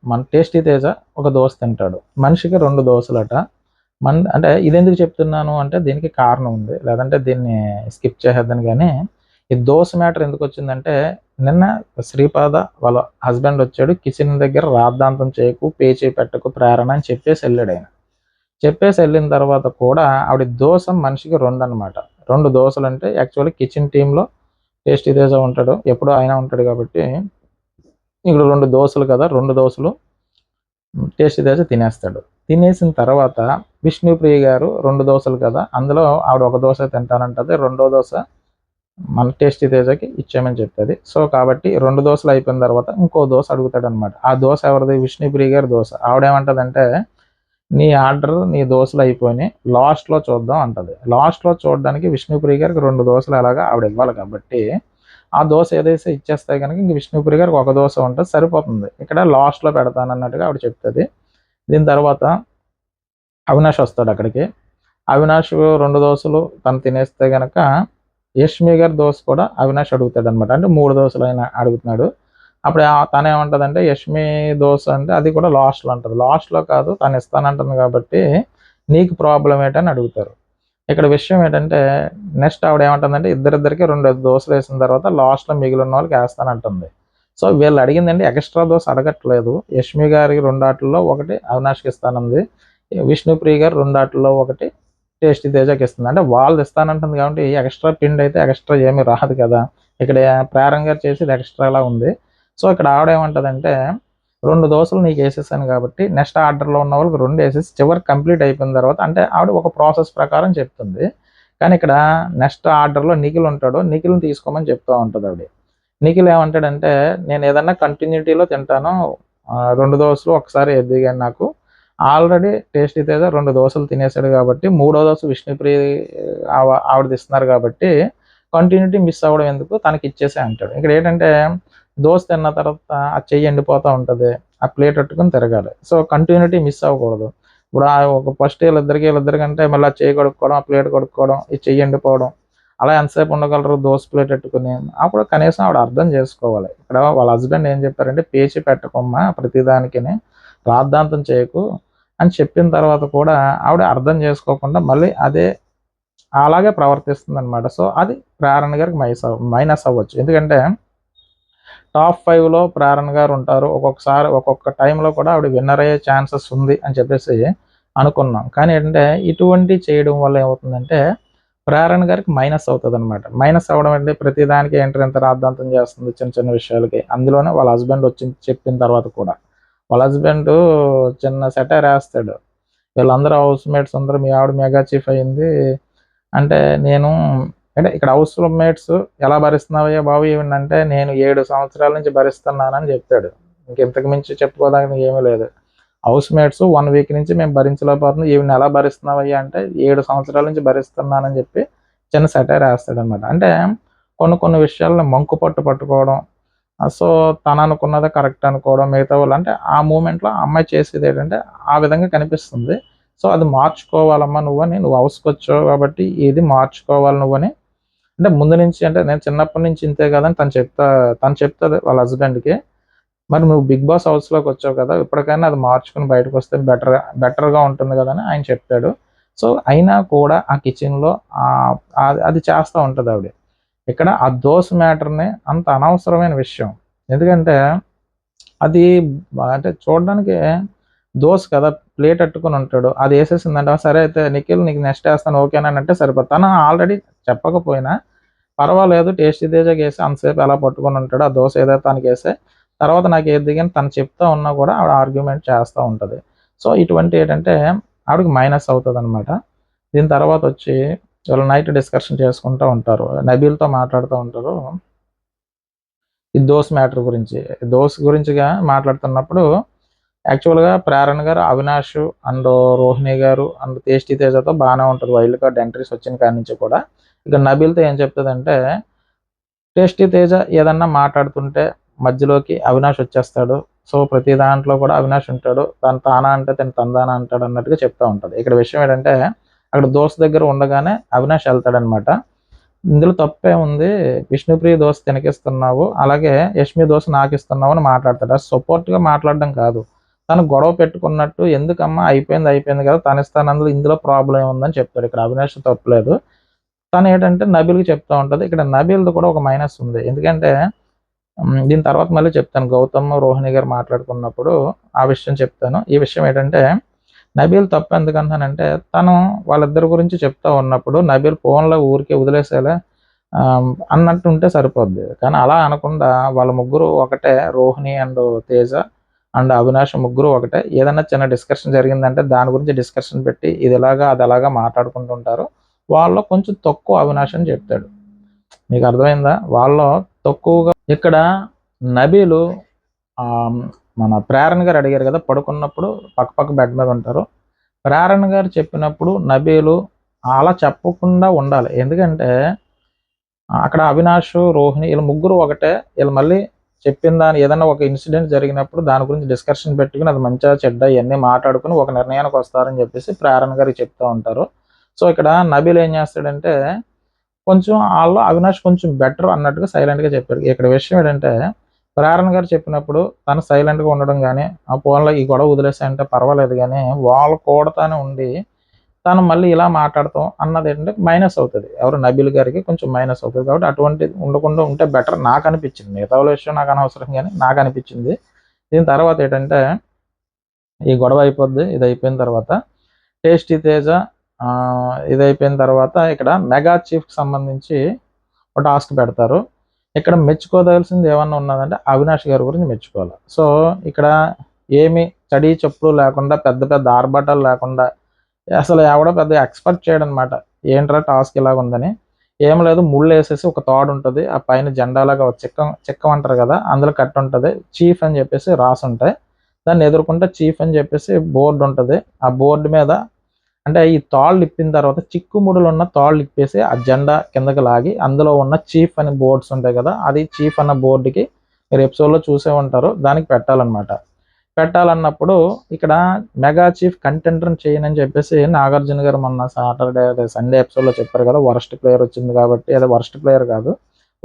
మన టేస్టీ తేజ ఒక దోస తింటాడు. మనిషికి 2 దోసలట. అంటే ఇదెందుకు చెప్తున్నాను అంటే దీనికి కారణం ఉంది. లేదంటే దీన్ని స్కిప్ చేసేద్దాను గానీ, ఈ దోస మ్యాటర్ ఎందుకొచ్చిందంటే నిన్న శ్రీపాద వాళ్ళ హస్బెండ్ వచ్చాడు. కిచెన్ దగ్గర రాద్ధాంతం చేయకు, పేచీ పెట్టకు ప్రేరణ అని చెప్పేసి ఎళ్ళాడాయన. చెప్పేసి ఎళ్ళిన తర్వాత కూడా ఆవిడ దోస మనిషికి 2 అనమాట. 2 దోసలంటే యాక్చువల్లీ కిచెన్ టీమ్‌లో టేస్టీ తేజ ఉంటాడు. ఎప్పుడూ ఆయన ఉంటాడు కాబట్టి ఇక్కడ 2 దోసలు కదా! 2 దోసలు టేస్టీ తేజ తినేస్తాడు. తినేసిన తర్వాత విష్ణుప్రియ గారు 2 దోసలు కదా! అందులో ఆవిడ ఒక దోసే తింటానంటది. రెండో దోస మన టేస్టీ తేజకి ఇచ్చేయమని చెప్తది. సో, కాబట్టి 2 దోసలు అయిపోయిన తర్వాత ఇంకో దోస అడుగుతాడనమాట. ఆ దోస ఎవరిది? విష్ణుప్రియ గారి దోస. ఆవిడేమంటదంటే, "నీ ఆర్డర్ నీ దోసలు అయిపోయినాయి. లాస్ట్‌లో చూద్దాం" అంటది. లాస్ట్‌లో చూడడానికి విష్ణుప్రియ గారికి 2 దోసలు ఎలాగా ఆవిడ ఇవ్వాలి కాబట్టి ఆ దోస ఏదైతే ఇచ్చేస్తే గనుక ఇంక విష్ణుప్రియ గారికి ఒక దోస ఉంటది సరిపోతుంది. ఇక్కడ లాస్ట్‌లో పెడతానన్నట్టుగా ఆవిడ చెప్తది. దీని తర్వాత అవినాష్ వస్తాడక్కడికి. అవినాష్ 2 దోసలు తను తినేస్తే గనక యష్మి గారి దోస కూడా అవినాష్ అడుగుతాడనమాట. అంటే 3 దోసలు ఆయన అడుగుతున్నాడు. అప్పుడు తనేమంటదంటే యష్మి దోస అంటే అది కూడా లాస్ట్‌లో అంటది. లాస్ట్‌లో కాదు తను ఇస్తానంటుంది కాబట్టి నీకు ప్రాబ్లమ్ ఏంటని అడుగుతారు. ఇక్కడ విషయం ఏంటంటే నెక్స్ట్ ఆవిడేమంటుందంటే ఇద్దరిద్దరికి 2 దోసలేసిన తర్వాత లాస్ట్‌లో మిగిలినోళ్ళకి ఏస్తానంటుంది. సో, వీళ్ళు అడిగిందేంటి ఎక్స్‌ట్రా దోస అడగట్లేదు. యష్మి గారికి 2 ఆటిల్లో ఒకటి అవినాష్‌కి ఇస్తానంది. విష్ణుప్రియ గారు 2 ఆటిల్లో ఒకటి టేస్టీ తేజకి ఇస్తుంది. అంటే వాళ్ళు ఇస్తానంటుంది కాబట్టి ఎక్స్‌ట్రా పిండయితే ఎక్స్‌ట్రా ఏమీ రాదు కదా! ఇక్కడ ప్రేరణ గారు చేసేది ఎక్స్‌ట్రాలా ఉంది. సో, ఇక్కడ ఆవిడేమంటదంటే 2 దోసలు నీకేసేసాను కాబట్టి నెక్స్ట్ ఆర్డర్‌లో ఉన్న వాళ్ళకి 2 ఏసేసి చివరికి కంప్లీట్ అయిపోయిన తర్వాత అంటే ఆవిడ ఒక ప్రాసెస్ ప్రకారం చెప్తుంది. కానీ ఇక్కడ నెక్స్ట్ ఆర్డర్‌లో నిఖిల్ ఉంటాడు. నిఖిల్‌ని తీసుకోమని చెప్తా ఉంటదావిడ. నిఖిల్ ఏమంటాడంటే, నేనేదన్నా కంటిన్యూటీలో తింటాను. 2 దోసలు ఒకసారి ఎద్దువు గాని నాకు. ఆల్రెడీ టేస్టీ తేజ 2 దోసలు తినేసాడు కాబట్టి, మూడో దోస విష్ణుప్రియ ఆవిడది ఇస్తున్నారు కాబట్టి, కంటిన్యూటీ మిస్ అవ్వడం ఎందుకు తనకిచ్చేసేయి అంటాడు. ఇక్కడేంటంటే, దోస తిన్న తర్వాత ఆ చెయ్యి ఎండిపోతా ఉంటది. ఆ ప్లేట్ పట్టుకొని తిరగాలి. సో, కంటిన్యూటీ మిస్ అవ్వకూడదు. ఇప్పుడు ఒక ఫస్ట్ వీళ్ళిద్దరికంటే మళ్ళీ ఆ చెయ్యి కడుక్కోవడం, ఆ ప్లేట్ కడుక్కోవడం, ఈ చెయ్యి ఎండిపోవడం అలా ఎంతసేపు ఉండగలరు దోశ ప్లేట్ పెట్టుకుని? అప్పుడు కనీసం ఆవిడ అర్థం చేసుకోవాలి. ఇక్కడ వాళ్ళ హస్బెండ్ ఏం చెప్పారంటే, పేచి పెట్టకమ్మా ప్రతిదానికిని, రాద్ధాంతం చేయకు అని చెప్పిన తర్వాత కూడా ఆవిడ అర్థం చేసుకోకుండా మళ్ళీ అదే అలాగే ప్రవర్తిస్తుందనమాట. సో, అది ప్రేరణ గారికి మైనస్ అవ్వచ్చు. ఎందుకంటే టాప్ 5లో ప్రేరణ గారు ఉంటారు. ఒక్కొక్కసారి ఒక్కొక్క టైంలో కూడా ఆవిడ విన్నర్ అయ్యే ఛాన్సెస్ ఉంది అని చెప్పేసి అనుకున్నాం. కానీ ఏంటంటే ఇటువంటి చేయడం వల్ల ఏమవుతుందంటే ప్రేరణ గారికి మైనస్ అవుతుందనమాట. మైనస్ అవ్వడం అంటే ప్రతిదానికి ఏంటి ఇంత రాద్ధాంతం చేస్తుంది చిన్న చిన్న విషయాలకి. అందులోనే వాళ్ళ హస్బెండ్ వచ్చి చెప్పిన తర్వాత కూడా. వాళ్ళ హస్బెండ్ చిన్న సెటైర్ వేస్తాడు. వీళ్ళందరూ హౌస్ మేట్స్ అందరూ మీ ఆవిడ మెగా చీఫ్ అయింది అంటే నేను అంటే ఇక్కడ హౌస్ మేట్స్ ఎలా భరిస్తున్నావయ్యా బాబు ఈవినంటే నేను 7 సంవత్సరాల నుంచి భరిస్తున్నానని చెప్తాడు. ఇంకెంతకు మించి చెప్పుకోదానికి ఏమీ లేదు. హౌస్ మేట్స్ 1 వీక్ నుంచి మేము భరించలేకపోతున్నాం, ఈవిని ఎలా భరిస్తున్నావయ్యా అంటే 7 సంవత్సరాల నుంచి భరిస్తున్నానని చెప్పి చిన్న సెటైర్ వేస్తాడనమాట. అంటే కొన్ని కొన్ని విషయాలను మంకు పట్టుకోవడం, సో తను అనుకున్నదే కరెక్ట్ అనుకోవడం, మిగతా వాళ్ళు అంటే ఆ మూమెంట్లో ఆ అమ్మాయి చేసేది ఏంటంటే ఆ విధంగా కనిపిస్తుంది. సో అది మార్చుకోవాలమ్మా నువ్వు హౌస్కి వచ్చావు కాబట్టి ఇది మార్చుకోవాలి నువ్వని. అంటే ముందు నుంచి అంటే నేను చిన్నప్పటి నుంచి ఇంతే కదని తను చెప్తుంది వాళ్ళ హస్బెండ్కి. మరి నువ్వు బిగ్ బాస్ హౌస్లోకి వచ్చావు కదా, ఇప్పటికైనా అది మార్చుకుని బయటకు వస్తే బెటర్గా ఉంటుంది కదా అని ఆయన చెప్తాడు. సో అయినా కూడా ఆ కిచెన్లో అది చేస్తూ ఉంటుంది ఆవిడ. ఇక్కడ ఆ దోశ మ్యాటర్ని అంత అనవసరమైన విషయం. ఎందుకంటే అది అంటే చూడడానికి దోశ కదా, ప్లేట్ అట్టుకుని ఉంటాడు, అది వేసేసిందంటే సరే అయితే నిఖిల్ నీకు నెక్స్ట్ వేస్తాను ఓకేనా అంటే సరిపోతుంది. తను ఆల్రెడీ చెప్పకపోయినా పర్వాలేదు టేస్టీ తేజకి వేసి అంతసేపు ఎలా పట్టుకొని ఉంటాడు, ఆ దోశ ఏదైతే తనకి వేసే తర్వాత నాకు ఏది దిగని తను చెప్తా ఉన్నా కూడా ఆవిడ ఆర్గ్యుమెంట్ చేస్తూ ఉంటుంది. సో ఇటువంటి ఏంటంటే ఆవిడకి మైనస్ అవుతుంది అనమాట. దీని తర్వాత వచ్చి వాళ్ళు నైట్ డిస్కషన్ చేసుకుంటూ ఉంటారు, నబీల్తో మాట్లాడుతూ ఉంటారు ఈ దోశ మ్యాటర్ గురించి. దోశ గురించిగా మాట్లాడుతున్నప్పుడు యాక్చువల్గా ప్రేరణ గారు, అవినాష్ అండ్ రోహిణి గారు అండ్ టేస్టీ తేజతో బాగానే ఉంటుంది వైల్డ్ కార్డ్ ఎంట్రీస్ వచ్చిన కాడి నుంచి కూడా. ఇక నబీల్తో ఏం చెప్తుందంటే టేస్టీ తేజ ఏదన్నా మాట్లాడుతుంటే మధ్యలోకి అవినాష్ వచ్చేస్తాడు. సో ప్రతి దాంట్లో కూడా అవినాష్ ఉంటాడు, తను తానా అంటే తను తందానా అంటాడు అన్నట్టుగా చెప్తా ఉంటుంది. ఇక్కడ విషయం ఏంటంటే అక్కడ దోశ దగ్గర ఉండగానే అవినాష్ వెళ్తాడనమాట. ఇందులో తప్పే ఉంది, విష్ణుప్రియ దోశ తినకిస్తున్నావు, అలాగే యష్మి దోశ నాకు ఇస్తున్నావు అని మాట్లాడతాడు. అది సపోర్ట్గా మాట్లాడడం కాదు, తను గొడవ పెట్టుకున్నట్టు ఎందుకమ్మా అయిపోయింది కదా తను ఇస్తాను, ఇందులో ప్రాబ్లం ఏముందని చెప్తాడు. ఇక్కడ అవినాష్ తప్పలేదు. తను ఏంటంటే నబీల్కి చెప్తా ఉంటుంది. ఇక్కడ నబీల్ది కూడా ఒక మైనస్ ఉంది. ఎందుకంటే దీని తర్వాత మళ్ళీ చెప్తాను, గౌతమ్ రోహిణి గారు మాట్లాడుకున్నప్పుడు ఆ విషయం చెప్తాను. ఈ విషయం ఏంటంటే నబీల్ తప్పు ఎందుకంటానంటే తను వాళ్ళిద్దరి గురించి చెప్తా ఉన్నప్పుడు నబీల్ ఫోన్లో ఊరికే వదిలేసేలా అన్నట్టు ఉంటే సరిపోద్ది. కానీ అలా అనకుండా వాళ్ళ ముగ్గురు ఒకటే, రోహిణి అండ్ తేజ అండ్ అవినాష్ ముగ్గురు ఒకటే. ఏదన్నా చిన్న డిస్కషన్ జరిగిందంటే దాని గురించి డిస్కషన్ పెట్టి ఇది ఎలాగా అది అలాగా మాట్లాడుకుంటుంటారు. వాళ్ళలో కొంచెం తక్కువ అవినాష్ అని చెప్తాడు. మీకు అర్థమైందా? వాళ్ళలో తక్కువగా. ఇక్కడ నబీలు మన ప్రేరణ గారు అడిగారు కదా, పడుకున్నప్పుడు పక్క బెడ్ మీద ఉంటారు. ప్రేరణ గారు చెప్పినప్పుడు నబీలు అలా చెప్పకుండా ఉండాలి. ఎందుకంటే అక్కడ అవినాష్ రోహిణి వీళ్ళు ముగ్గురు ఒకటే. వీళ్ళు మళ్ళీ చెప్పిన దాని ఏదైనా ఒక ఇన్సిడెంట్ జరిగినప్పుడు దాని గురించి డిస్కషన్ పెట్టుకుని అది మంచిగా చెడ్డ ఇవన్నీ మాట్లాడుకుని ఒక నిర్ణయానికి వస్తారని చెప్పేసి ప్రేరణ గారికి చెప్తూ ఉంటారు. సో ఇక్కడ నబీల్ ఏం చేస్తాడంటే కొంచెం వాళ్ళు అవినాష్ కొంచెం బెటర్ అన్నట్టుగా సైలెంట్గా చెప్పాడు. ఇక్కడ విషయం ఏంటంటే ప్రేరణ గారు చెప్పినప్పుడు తను సైలెంట్గా ఉండడం కానీ ఆ ఫోన్లో ఈ గొడవ వదిలేసాయంటే పర్వాలేదు, కానీ వాళ్ళు కూడతానే ఉండి తను మళ్ళీ ఇలా మాట్లాడతాం అన్నది ఏంటంటే మైనస్ అవుతుంది. ఎవరు నబీల్ గారికి కొంచెం మైనస్ అవుతుంది. కాబట్టి అటువంటిది ఉండకుండా ఉంటే బెటర్ నాకు అనిపించింది. మిగతా విషయం నాకు అనవసరం కానీ నాకు అనిపించింది. దీని తర్వాత ఏంటంటే ఈ గొడవ అయిపోద్ది. ఇది అయిపోయిన తర్వాత టేస్టీ తేజ ఇది అయిపోయిన తర్వాత ఇక్కడ మెగా చీఫ్కి సంబంధించి ఒక టాస్క్ పెడతారు. ఇక్కడ మెచ్చుకోదలసింది ఏమన్నా ఉన్నదంటే అవినాష్ గారి గురించి మెచ్చుకోవాలి. సో ఇక్కడ ఏమి చడి చెప్పులు లేకుండా పెద్ద ఆర్భాటాలు లేకుండా అసలు ఎవడో పెద్ద ఎక్స్పెక్ట్ చేయడం అనమాట. ఏంట్రా టాస్క్ ఇలాగ ఉందని. ఏం లేదు, ముళ్ళు వేసేసి ఒక తాడు ఉంటుంది, ఆ పైన జెండాలాగా చిక్కం అంటారు కదా, అందులో కట్ ఉంటుంది, చీఫ్ అని చెప్పేసి రాసి ఉంటాయి. దాన్ని ఎదుర్కొంటే చీఫ్ అని చెప్పేసి బోర్డు ఉంటుంది. ఆ బోర్డు మీద అంటే ఈ తాళ్ళు ఇప్పిన తర్వాత చిక్కుముడులు ఉన్న తాళ్ళు ఇప్పేసి ఆ జెండా కిందకి లాగి అందులో ఉన్న చీఫ్ అని బోర్డ్స్ ఉంటాయి కదా, అది చీఫ్ అన్న బోర్డుకి మీరు ఎపిసోడ్లో చూసే ఉంటారు, దానికి పెట్టాలన్నమాట. పెట్టాలన్నప్పుడు ఇక్కడ మెగా చీఫ్ కంటెండర్ చేయనని చెప్పేసి నాగార్జున గారు మొన్న సండే ఎపిసోడ్లో చెప్పారు కదా, వరస్ట్ ప్లేయర్ వచ్చింది కాబట్టి, అదే వరస్ట్ ప్లేయర్ కాదు,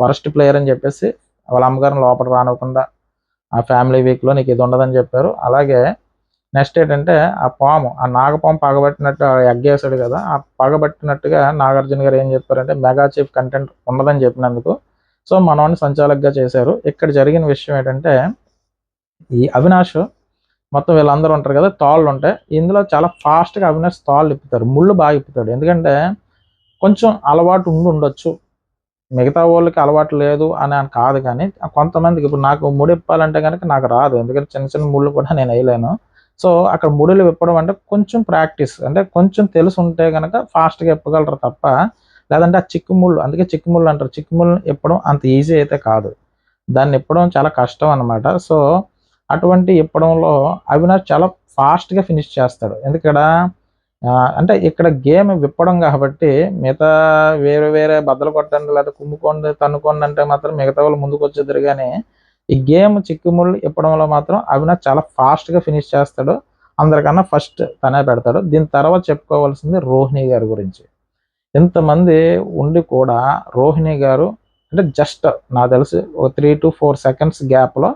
వరస్ట్ ప్లేయర్ అని చెప్పేసి వాళ్ళ అమ్మగారిని లోపల రానివ్వకుండా ఆ ఫ్యామిలీ వీక్లో నీకు ఇది ఉండదని చెప్పారు. అలాగే నెక్స్ట్ ఏంటంటే ఆ నాగపాము పగబట్టినట్టు ఎగ్గేసాడు కదా, ఆ పగబట్టినట్టుగా నాగార్జున గారు ఏం చెప్పారంటే మెగా చీఫ్ కంటెంట్ ఉండదని చెప్పినందుకు సో మనవాడిని సంచాలకుగా చేశారు. ఇక్కడ జరిగిన విషయం ఏంటంటే ఈ అవినాష్ మొత్తం వీళ్ళందరూ ఉంటారు కదా, తాళ్ళు ఉంటాయి, ఇందులో చాలా ఫాస్ట్గా అవినాష్ తాళ్ళు ఇప్పుతారు, ముళ్ళు బాగా ఇప్పుతాడు. ఎందుకంటే కొంచెం అలవాటు ఉండొచ్చు, మిగతా వాళ్ళకి అలవాటు లేదు అని కాదు, కానీ కొంతమందికి ఇప్పుడు నాకు ముడి ఇప్పాలంటే కనుక నాకు రాదు, ఎందుకంటే చిన్న చిన్న ముళ్ళు కూడా నేను వేయలేను. సో అక్కడ ముడులు విప్పడం అంటే కొంచెం ప్రాక్టీస్, అంటే కొంచెం తెలిసి ఉంటే కనుక ఫాస్ట్గా ఇప్పగలరు తప్ప, లేదంటే ఆ చిక్కుముళ్ళు, అందుకే చిక్కుముళ్ళు అంటారు, చిక్కుముళ్ళు ఇప్పడం అంత ఈజీ అయితే కాదు, దాన్ని ఇప్పడం చాలా కష్టం అనమాట. సో అటువంటి ఇప్పడంలో అవినాష్ చాలా ఫాస్ట్గా ఫినిష్ చేస్తాడు. ఎందుకడ అంటే ఇక్కడ గేమ్ విప్పడం కాబట్టి మిగతా వేరే వేరే బద్దలు కొట్టండి లేదా కుమ్ముకోండి తన్నుకోండి అంటే మాత్రం మిగతా వాళ్ళు ముందుకు వచ్చేద్దరు, కానీ ఈ గేమ్ చిక్కుముళ్ళు ఇప్పడంలో మాత్రం అవినాష్ చాలా ఫాస్ట్గా ఫినిష్ చేస్తాడు, అందరికన్నా ఫస్ట్ తనే పెడతాడు. దీని తర్వాత చెప్పుకోవాల్సింది రోహిణి గారి గురించి. ఇంతమంది ఉండి కూడా రోహిణి గారు అంటే జస్ట్ నాకు తెలిసి ఒక 3 to 4 seconds గ్యాప్లో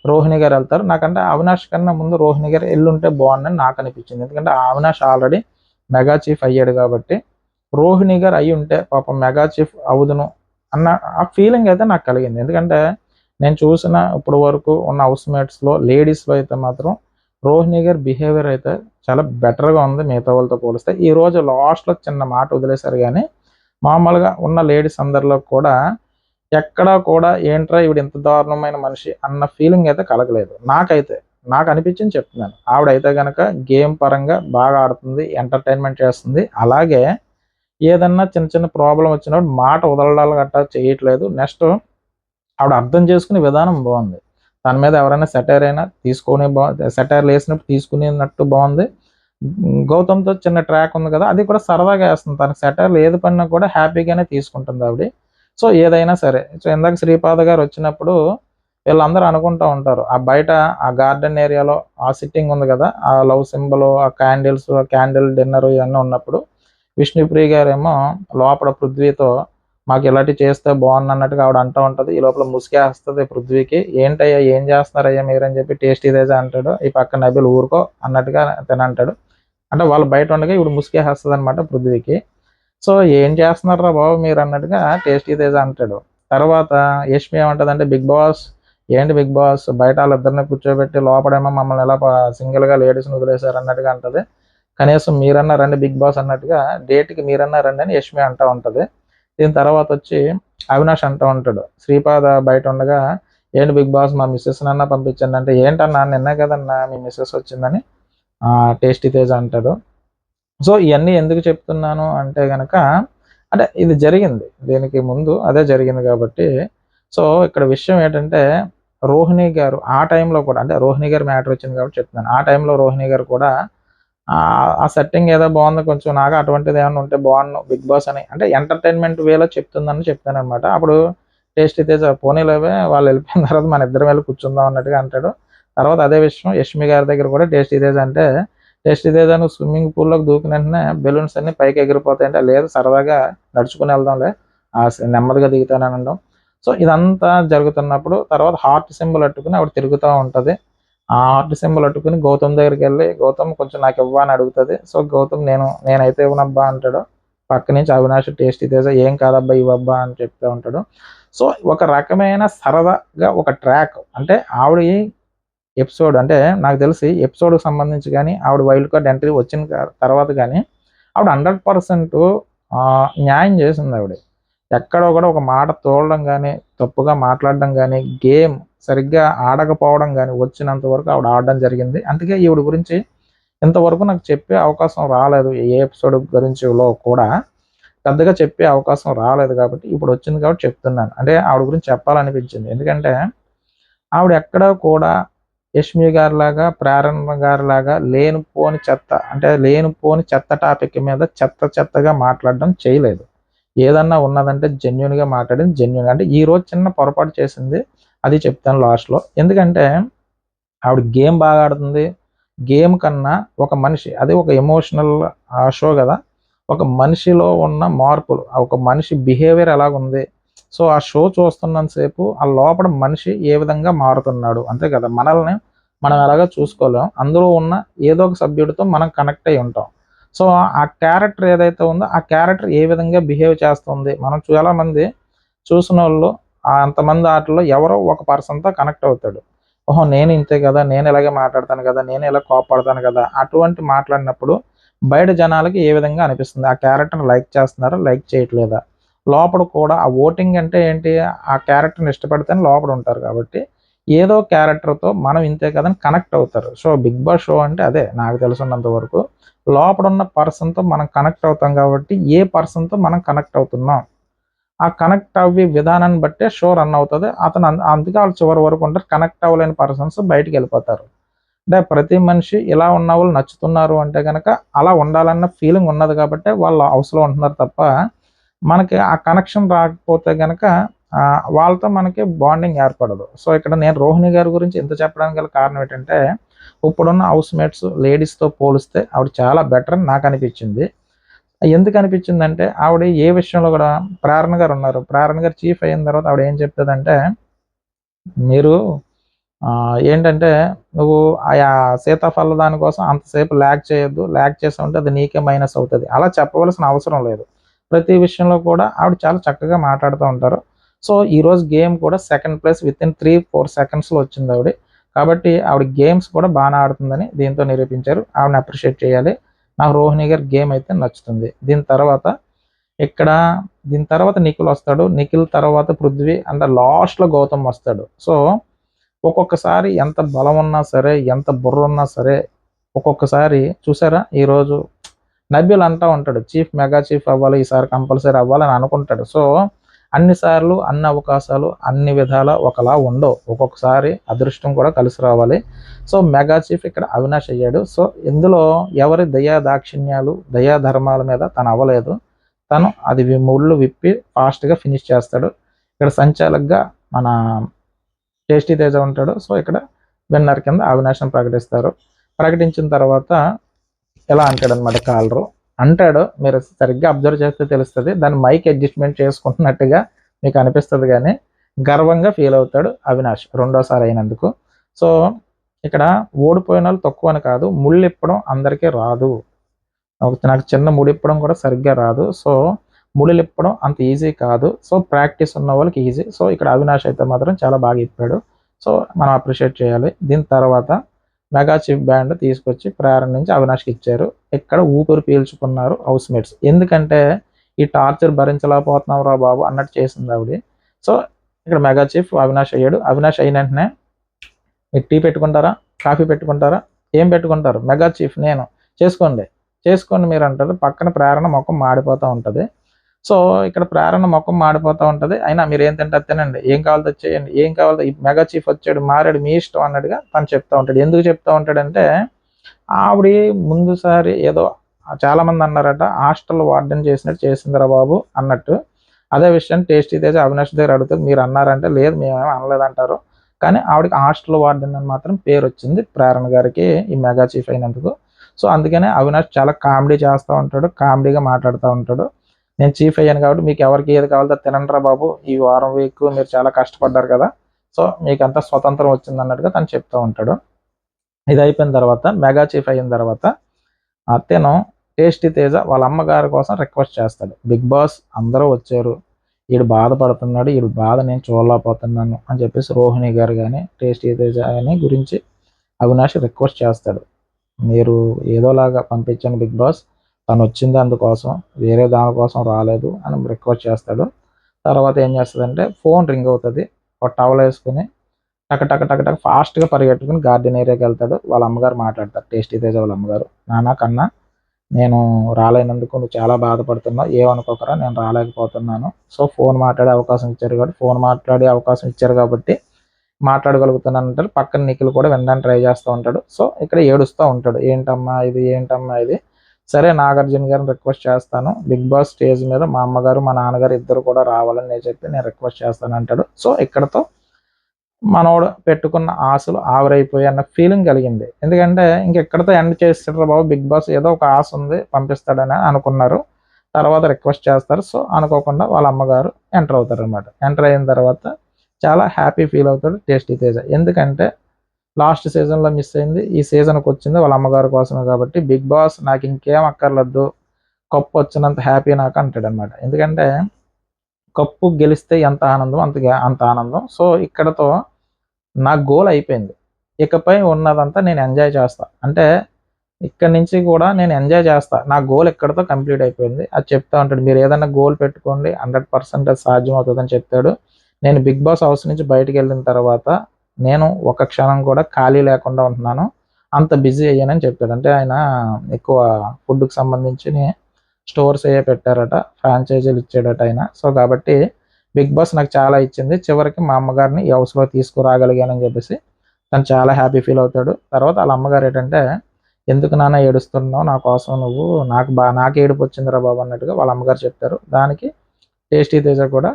రోహిణి గారు వెళ్తారు. నాకంటే అవినాష్ కన్నా ముందు రోహిణి గారు ఎల్లుంటే బాగుందని నాకు అనిపించింది, ఎందుకంటే అవినాష్ ఆల్రెడీ మెగా చీఫ్ అయ్యాడు కాబట్టి రోహిణి గారు అయ్యి ఉంటే పాపం మెగా చీఫ్ అవుదును అన్న ఆ ఫీలింగ్ అయితే నాకు కలిగింది. ఎందుకంటే నేను చూసిన ఇప్పుడు వరకు ఉన్న హౌస్ మేట్స్లో లేడీస్లో అయితే మాత్రం రోహిణి గారి బిహేవియర్ అయితే చాలా బెటర్గా ఉంది మిగతా వాళ్ళతో పోలిస్తే. ఈరోజు లాస్ట్లో చిన్న మాట వదిలేశారు, కానీ మామూలుగా ఉన్న లేడీస్ అందరిలో కూడా ఎక్కడా కూడా ఏంట్రా ఇవిడ ఇంత దారుణమైన మనిషి అన్న ఫీలింగ్ అయితే కలగలేదు నాకైతే. నాకు అనిపించింది చెప్తున్నాను. ఆవిడైతే కనుక గేమ్ పరంగా బాగా ఆడుతుంది, ఎంటర్టైన్మెంట్ చేస్తుంది, అలాగే ఏదన్నా చిన్న చిన్న ప్రాబ్లం వచ్చినప్పుడు మాట వదలడాలు గట్టా చేయట్లేదు. నెక్స్ట్ ఆవిడ అర్థం చేసుకునే విధానం బాగుంది, తన మీద ఎవరైనా సెటైర్ అయినా తీసుకునే సెటైర్లు వేసినప్పుడు తీసుకునేటట్టు బాగుంది. గౌతమ్తో చిన్న ట్రాక్ ఉంది కదా, అది కూడా సరదాగా వేస్తుంది, తనకు సెటైర్లు ఏది పడినా కూడా హ్యాపీగానే తీసుకుంటుంది ఆవిడ. సో ఏదైనా సరే, సో ఇందాక శ్రీపాద గారు వచ్చినప్పుడు వీళ్ళందరూ అనుకుంటూ ఉంటారు, ఆ బయట ఆ గార్డెన్ ఏరియాలో ఆ సిట్టింగ్ ఉంది కదా, ఆ లవ్ సింబల్, ఆ క్యాండిల్స్, ఆ క్యాండిల్ డిన్నర్ ఇవన్నీ ఉన్నప్పుడు విష్ణుప్రియ గారు ఏమో లోపల పృథ్వీతో మాకు ఇలాంటి చేస్తే బాగుంది అన్నట్టుగా ఆవిడ అంటూ ఉంటుంది. ఈ లోపల ముసుగేస్తుంది పృథ్వీకి, ఏంటయ్యా ఏం చేస్తున్నారయ్యా మీరు అని చెప్పి టేస్టీ తేజ అంటాడు. ఈ పక్క నబిల్ ఊరుకో అన్నట్టుగా తినంటాడు. అంటే వాళ్ళు బయట ఉండగా ఇప్పుడు ముసుగేస్తుంది అనమాట పృథ్వీకి. సో ఏం చేస్తున్నారా బాబు మీరు అన్నట్టుగా టేస్టీ తేజ అంటాడు. తర్వాత యష్మి ఏమంటుంది అంటే, బిగ్ బాస్ ఏంటి బిగ్ బాస్ బయట వాళ్ళిద్దరిని కూర్చోబెట్టి లోపడేమో మమ్మల్ని ఎలా సింగిల్గా లేడీస్ని వదిలేశారు అన్నట్టుగా అంటది. కనీసం మీరన్నా రండి బిగ్ బాస్ అన్నట్టుగా డేట్కి మీరన్నా రండి అని యష్మి అంటూ ఉంటుంది. దీని తర్వాత వచ్చి అవినాష్ అంటూ ఉంటాడు, శ్రీపాద బయట ఉండగా ఏంటి బిగ్ బాస్ మా మిస్సెస్ నన్నా పంపించండి అంటే, ఏంటన్నా నిన్నే కదన్నా మీ మిస్సెస్ వచ్చిందని టేస్టీ తేజ అంటాడు. సో ఇవన్నీ ఎందుకు చెప్తున్నాను అంటే కనుక, అంటే ఇది జరిగింది దీనికి ముందు అదే జరిగింది కాబట్టి. సో ఇక్కడ విషయం ఏంటంటే రోహిణి గారు ఆ టైంలో కూడా, అంటే రోహిణి గారి మ్యాటర్ వచ్చింది కాబట్టి చెప్తున్నాను, ఆ టైంలో రోహిణి గారు కూడా ఆ సెట్టింగ్ ఏదో బాగుంది కొంచెం, నాకు అటువంటిది ఏమైనా ఉంటే బాగుండు బిగ్ బాస్ అని, అంటే ఎంటర్టైన్మెంట్ వేలో చెప్తుందని చెప్తాను అనమాట. అప్పుడు టేస్టీ తేజ పోనీలేవే వాళ్ళు వెళ్ళిపోయిన తర్వాత మన ఇద్దరం వెళ్ళి కూర్చుందాం అన్నట్టుగా అంటాడు. తర్వాత అదే విషయం యష్మి గారి దగ్గర కూడా టేస్టీ తేజ అంటే, టేస్టీ తేజ నువ్వు స్విమ్మింగ్ పూల్లోకి దూకిన వెంటనే బెలూన్స్ అన్ని పైకి ఎగిరిపోతాయంటే, లేదు సరదాగా నడుచుకుని వెళ్దాంలే నెమ్మదిగా దిగుతానని అనడం. సో ఇదంతా జరుగుతున్నప్పుడు తర్వాత హార్ట్ సింబల్ అట్టుకుని ఆవిడ తిరుగుతూ ఉంటుంది. ఆ హార్ట్ సింబల్ అట్టుకుని గౌతమ్ దగ్గరికి వెళ్ళి, గౌతమ్ కొంచెం నాకు ఇవ్వ అని అడుగుతుంది. సో గౌతమ్ నేనైతే ఇవ్వనబ్బా అంటాడు. పక్క నుంచి అవినాష్ టేస్టీ తేజ ఏం కాదబ్బా ఇవ్వబ్బా అని చెప్తూ ఉంటాడు. సో ఒక రకమైన సరదాగా ఒక ట్రాక్, అంటే ఆవిడ ఎపిసోడ్ అంటే నాకు తెలిసి ఎపిసోడ్కి సంబంధించి కానీ ఆవిడ వైల్డ్ కార్డ్ ఎంట్రీ వచ్చిన తర్వాత కానీ ఆవిడ 100% న్యాయం చేసింది ఆవిడ. ఎక్కడో కూడా ఒక మాట తోలడం కానీ, తప్పుగా మాట్లాడడం కానీ, గేమ్ సరిగ్గా ఆడకపోవడం కానీ వచ్చినంత వరకు ఆవిడ ఆడడం జరిగింది. అందుకే ఈవిడ గురించి ఇంతవరకు నాకు చెప్పే అవకాశం రాలేదు, ఏ ఎపిసోడ్ గురించిలో కూడా పెద్దగా చెప్పే అవకాశం రాలేదు, కాబట్టి ఇప్పుడు వచ్చింది కాబట్టి చెప్తున్నాను. అంటే ఆవిడ గురించి చెప్పాలనిపించింది, ఎందుకంటే ఆవిడ ఎక్కడా కూడా యష్మి గారిలాగా, ప్రేరణ గారిలాగా లేనిపోని చెత్త, అంటే లేనిపోని చెత్త టాపిక్ మీద చెత్తగా మాట్లాడడం చేయలేదు. ఏదన్నా ఉన్నదంటే జెన్యున్గా మాట్లాడింది, జెన్యున్గా. అంటే ఈరోజు చిన్న పొరపాటు చేసింది, అది చెప్తాను లాస్ట్లో. ఎందుకంటే ఆవిడ గేమ్ బాగా ఆడుతుంది. గేమ్ కన్నా ఒక మనిషి, అది ఒక ఎమోషనల్ షో కదా, ఒక మనిషిలో ఉన్న మార్పులు, ఒక మనిషి బిహేవియర్ ఎలాగుంది, సో ఆ షో చూస్తున్నంతసేపు ఆ లోపల మనిషి ఏ విధంగా మారుతున్నాడు, అంతే కదా. మనల్ని మనం ఎలాగో చూసుకోలేం, అందులో ఉన్న ఏదో ఒక సభ్యుడితో మనం కనెక్ట్ అయి ఉంటాం. సో ఆ క్యారెక్టర్ ఏదైతే ఉందో ఆ క్యారెక్టర్ ఏ విధంగా బిహేవ్ చేస్తుంది, మనం చాలామంది చూసిన వాళ్ళు అంతమంది ఆటల్లో ఎవరో ఒక పర్సన్తో కనెక్ట్ అవుతాడు. ఓహో, నేను ఇంతే కదా, నేను ఇలాగే మాట్లాడతాను కదా, నేను ఇలా కోపడతాను కదా, అటువంటి మాట్లాడినప్పుడు బయట జనాలకి ఏ విధంగా అనిపిస్తుంది, ఆ క్యారెక్టర్ని లైక్ చేస్తున్నారా, లైక్ చేయట్లేదా, లోపల కూడా ఆ ఓటింగ్ అంటే ఏంటి, ఆ క్యారెక్టర్ని ఇష్టపడితేనే లోపల ఉంటారు కాబట్టి ఏదో క్యారెక్టర్తో మనం ఇంతే కదని కనెక్ట్ అవుతారు. సో బిగ్ బాస్ షో అంటే అదే నాకు తెలుసున్నంత వరకు, లోపల ఉన్న పర్సన్తో మనం కనెక్ట్ అవుతాం కాబట్టి ఏ పర్సన్తో మనం కనెక్ట్ అవుతున్నాం, ఆ కనెక్ట్ అవ్వే విధానాన్ని బట్టే షో రన్ అవుతుంది. అతను అందుకే వాళ్ళు చివరి వరకు ఉంటారు. కనెక్ట్ అవ్వలేని పర్సన్స్ బయటికి వెళ్ళిపోతారు. అంటే ప్రతి మనిషి ఇలా ఉన్న వాళ్ళు నచ్చుతున్నారు అంటే కనుక అలా ఉండాలన్న ఫీలింగ్ ఉన్నది కాబట్టి వాళ్ళు హౌస్లో ఉంటున్నారు తప్ప, మనకి ఆ కనెక్షన్ రాకపోతే కనుక వాళ్ళతో మనకి బాండింగ్ ఏర్పడదు. సో ఇక్కడ నేను రోహిణి గారి గురించి ఎంత చెప్పడానికి గల కారణం ఏంటంటే, ఇప్పుడున్న హౌస్ మేట్స్ లేడీస్తో పోలిస్తే ఆవిడ చాలా బెటర్ అని నాకు అనిపించింది. ఎందుకు అనిపించిందంటే, ఆవిడ ఏ విషయంలో కూడా, ప్రేరణ గారు ఉన్నారు, ప్రేరణ గారు చీఫ్ అయిన తర్వాత ఆవిడ ఏం చెప్తుందంటే, మీరు ఏంటంటే నువ్వు ఆయా సీతాఫల దానికోసం అంతసేపు ల్యాగ్ చేయొద్దు, ల్యాగ్ చేసి ఉంటే అది నీకే మైనస్ అవుతుంది, అలా చెప్పవలసిన అవసరం లేదు. ప్రతి విషయంలో కూడా ఆవిడ చాలా చక్కగా మాట్లాడుతూ ఉంటారు. సో ఈరోజు గేమ్ కూడా సెకండ్ ప్లేస్ విత్ ఇన్ 3-4 సెకండ్స్లో వచ్చింది ఆవిడ. కాబట్టి ఆవిడ గేమ్స్ కూడా బాగా ఆడుతుందని దీంతో నిరూపించారు. ఆవిడని అప్రిషియేట్ చేయాలి. నాకు రోహిణి గారి గేమ్ అయితే నచ్చుతుంది. ఇక్కడ దీని తర్వాత నిఖిల్ వస్తాడు. నిఖిల్ తర్వాత పృథ్వీ, అంటే లాస్ట్లో గౌతమ్ వస్తాడు. సో ఒక్కొక్కసారి ఎంత బలం ఉన్నా సరే, ఎంత బుర్ర ఉన్నా సరే, ఒక్కొక్కసారి చూసారా, ఈరోజు నబీల్ అంటా ఉంటాడు, మెగా చీఫ్ అవ్వాలి, ఈసారి కంపల్సరీ అవ్వాలని అనుకుంటాడు. సో అన్నిసార్లు అన్ని అవకాశాలు అన్ని విధాలా ఒకలా ఉండవు. ఒక్కొక్కసారి అదృష్టం కూడా కలిసి రావాలి. సో మెగా చీఫ్ ఇక్కడ అవినాష్ అయ్యాడు. సో ఇందులో ఎవరి దయా దాక్షిణ్యాలు, దయా ధర్మాల మీద తను అవ్వలేదు. తను అది ముళ్ళు విప్పి ఫాస్ట్గా ఫినిష్ చేస్తాడు. ఇక్కడ సంచాలకుగా మన టేస్టీ తేజ ఉంటాడు. సో ఇక్కడ విన్నర్ కింద అవినాష్ని ప్రకటిస్తారు. ప్రకటించిన తర్వాత ఎలా అంటాడనమాట, కాలరు అంటాడు, మీరు సరిగ్గా అబ్జర్వ్ చేస్తే తెలుస్తుంది, దాన్ని మైక్ అడ్జస్ట్మెంట్ చేసుకుంటున్నట్టుగా మీకు అనిపిస్తుంది, కానీ గర్వంగా ఫీల్ అవుతాడు అవినాష్ రెండోసారి అయినందుకు. సో ఇక్కడ ఓడిపోయిన వాళ్ళు తక్కువ అని కాదు, ముళ్ళు ఇప్పడం అందరికీ రాదు. నాకు చిన్న ముడి ఇప్పడం కూడా సరిగ్గా రాదు. సో ముడులు ఇప్పడం అంత ఈజీ కాదు. సో ప్రాక్టీస్ ఉన్న వాళ్ళకి ఈజీ. సో ఇక్కడ అవినాష్ అయితే మాత్రం చాలా బాగా ఇప్పాడు. సో మనం అప్రిషియేట్ చేయాలి. దీని తర్వాత మెగా చీఫ్ బ్యాండ్ తీసుకొచ్చి ప్రేరణ నుంచి అవినాష్కి ఇచ్చారు. ఇక్కడ ఊపిరి పీల్చుకున్నారు హౌస్ మేట్స్. ఎందుకంటే ఈ టార్చర్ భరించలేకపోతున్నాం రా బాబు అన్నట్టు చేసింది ఆవిడ. సో ఇక్కడ మెగా చీఫ్ అవినాష్ అయ్యాడు. అవినాష్ అయిన వెంటనే మీరు టీ పెట్టుకుంటారా, కాఫీ పెట్టుకుంటారా, ఏం పెట్టుకుంటారు, మెగా చీఫ్ నేను, చేసుకోండి మీరు అంటారు. పక్కన ప్రేరణ మొఖం మాడిపోతూ ఉంటుంది. సో ఇక్కడ ప్రేరణ మొఖం మాడిపోతూ ఉంటుంది. అయినా మీరు ఏం తింటారు తినండి, ఏం కావాలో తెచ్చేయండి, ఏం కావాలో, ఈ మెగా చీఫ్ వచ్చాడు మారాడు మీ ఇష్టం అన్నట్టుగా తను చెప్తూ ఉంటాడు. ఎందుకు చెప్తూ ఉంటాడంటే, ఆవిడ ముందుసారి ఏదో చాలామంది అన్నారట హాస్టల్ వార్డెన్ చేసినట్టు చేసిందిరా బాబు అన్నట్టు. అదే విషయం టేస్టీ తేజ అవినాష్ దగ్గర అడుగుతుంది, మీరు అన్నారంటే లేదు మేమేమో అనలేదంటారు. కానీ ఆవిడకి హాస్టల్ వార్డెన్ అని మాత్రం పేరు వచ్చింది ప్రేరణ గారికి ఈ మెగా చీఫ్ అయినందుకు. సో అందుకనే అవినాష్ చాలా కామెడీ చేస్తూ ఉంటాడు, కామెడీగా మాట్లాడుతూ ఉంటాడు. నేను చీఫ్ అయ్యాను కాబట్టి మీకు ఎవరికి ఏది కావాలో తినండిరా బాబు, ఈ వారం వీక్ మీరు చాలా కష్టపడ్డారు కదా, సో మీకు అంతా స్వతంత్రం వచ్చింది అన్నట్టుగా తను చెప్తూ ఉంటాడు. ఇది అయిపోయిన తర్వాత మెగా చీఫ్ అయిన తర్వాత అతను టేస్టీ తేజ వాళ్ళ అమ్మగారి కోసం రిక్వెస్ట్ చేస్తాడు, బిగ్ బాస్ అందరూ వచ్చారు, వీడు బాధపడుతున్నాడు, వీడు బాధ నేను చూడలేకపోతున్నాను అని చెప్పేసి రోహిణి గారు కానీ టేస్టీ తేజ అని గురించి అవినాష్ రిక్వెస్ట్ చేస్తాడు. మీరు ఏదోలాగా పంపించండి బిగ్ బాస్, తను వచ్చింది అందుకోసం, వేరే దానికోసం రాలేదు అని రిక్వెస్ట్ చేస్తాడు. తర్వాత ఏం చేస్తుందంటే ఫోన్ రింగ్ అవుతుంది. ఒక టవల్ వేసుకుని టక టక టక టక ఫాస్ట్గా పరిగెట్టుకుని గార్డెన్ ఏరియాకి వెళ్తాడు. వాళ్ళ అమ్మగారు మాట్లాడతారు, టేస్టీ తేజ వాళ్ళ అమ్మగారు, నాన్న కన్నా నేను రాలేనందుకు నువ్వు చాలా బాధపడుతున్నావు, ఏమనుకోకరా నేను రాలేకపోతున్నాను. సో ఫోన్ మాట్లాడే అవకాశం ఇచ్చారు కాబట్టి మాట్లాడగలుగుతున్నాను అంటారు. పక్కన నిఖిల్ కూడా వినడానికి ట్రై చేస్తూ ఉంటాడు. సో ఇక్కడ ఏడుస్తూ ఉంటాడు, ఏంటమ్మా ఇది. సరే నాగార్జున గారిని రిక్వెస్ట్ చేస్తాను, బిగ్ బాస్ స్టేజ్ మీద మా అమ్మగారు మా నాన్నగారు ఇద్దరు కూడా రావాలని నేను రిక్వెస్ట్ చేస్తాను అంటాడు. సో ఇక్కడతో మనోడు పెట్టుకున్న ఆశలు ఆవిరైపోయి అన్న ఫీలింగ్ కలిగింది. ఎందుకంటే ఇంకెక్కడితో ఎండ్ చేస్తాడు బాబు బిగ్ బాస్, ఏదో ఒక ఆశ ఉంది పంపిస్తాడని అనుకున్నారు. తర్వాత రిక్వెస్ట్ చేస్తారు. సో అనుకోకుండా వాళ్ళ అమ్మగారు ఎంటర్ అవుతారనమాట. ఎంటర్ అయిన తర్వాత చాలా హ్యాపీ ఫీల్ అవుతాడు టేస్టీ తేజ. ఎందుకంటే లాస్ట్ సీజన్లో మిస్ అయింది, ఈ సీజన్కి వచ్చింది వాళ్ళ అమ్మగారి కోసమే కాబట్టి బిగ్ బాస్ నాకు ఇంకేం అక్కర్లేదు, కప్పు వచ్చినంత హ్యాపీ నాకు అంటాడనమాట. ఎందుకంటే కప్పు గెలిస్తే ఎంత ఆనందం అంత ఆనందం. సో ఇక్కడతో నా గోల్ అయిపోయింది, ఇకపై ఉన్నదంతా నేను ఎంజాయ్ చేస్తా. అంటే ఇక్కడి నుంచి కూడా నేను ఎంజాయ్ చేస్తా, నా గోల్ ఇక్కడితో కంప్లీట్ అయిపోయింది అది చెప్తా ఉంటాడు. మీరు ఏదైనా గోల్ పెట్టుకోండి, 100% అది సాధ్యం అవుతుందని చెప్తాడు. నేను బిగ్ బాస్ హౌస్ నుంచి బయటికి వెళ్ళిన తర్వాత నేను ఒక క్షణం కూడా ఖాళీ లేకుండా ఉంటున్నాను, అంత బిజీ అయ్యానని చెప్తాడు. అంటే ఆయన ఎక్కువ ఫుడ్కి సంబంధించి స్టోర్స్ అయ్యే పెట్టారట, ఫ్రాంచైజీలు ఇచ్చాడట ఆయన. సో కాబట్టి బిగ్ బాస్ నాకు చాలా ఇచ్చింది, చివరికి మా అమ్మగారిని ఈ హౌస్లో తీసుకురాగలిగానని చెప్పేసి తను చాలా హ్యాపీ ఫీల్ అవుతాడు. తర్వాత వాళ్ళ అమ్మగారు ఏంటంటే, ఎందుకు నాన్న ఏడుస్తున్నావు నా కోసం నువ్వు, నాకు ఏడుపు వచ్చిందిరా బాబు అన్నట్టుగా వాళ్ళ అమ్మగారు చెప్తారు. దానికి టేస్టీ తేజ కూడా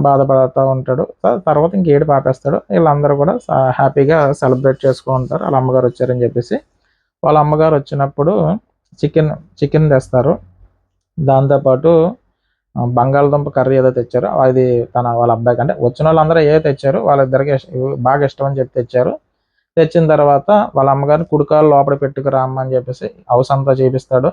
బాధపడుతూ ఉంటాడు. తర్వాత ఇంక ఏడుపు ఆపేస్తాడు. వీళ్ళందరూ కూడా హ్యాపీగా సెలబ్రేట్ చేసుకుంటారు వాళ్ళ అమ్మగారు వచ్చారని చెప్పేసి. వాళ్ళ అమ్మగారు వచ్చినప్పుడు చికెన్ తెస్తారు. దాంతోపాటు బంగాళదుంప కర్రీ ఏదో తెచ్చారో అది వాళ్ళ అబ్బాయికి, అంటే వచ్చిన వాళ్ళందరూ ఏదో తెచ్చారు, వాళ్ళిద్దరికి బాగా ఇష్టం అని చెప్పి తెచ్చారు. తెచ్చిన తర్వాత వాళ్ళ అమ్మగారిని కుడికాలు లోపల పెట్టుకురామ్మని చెప్పేసి హౌస్ అంతా చేపిస్తాడు.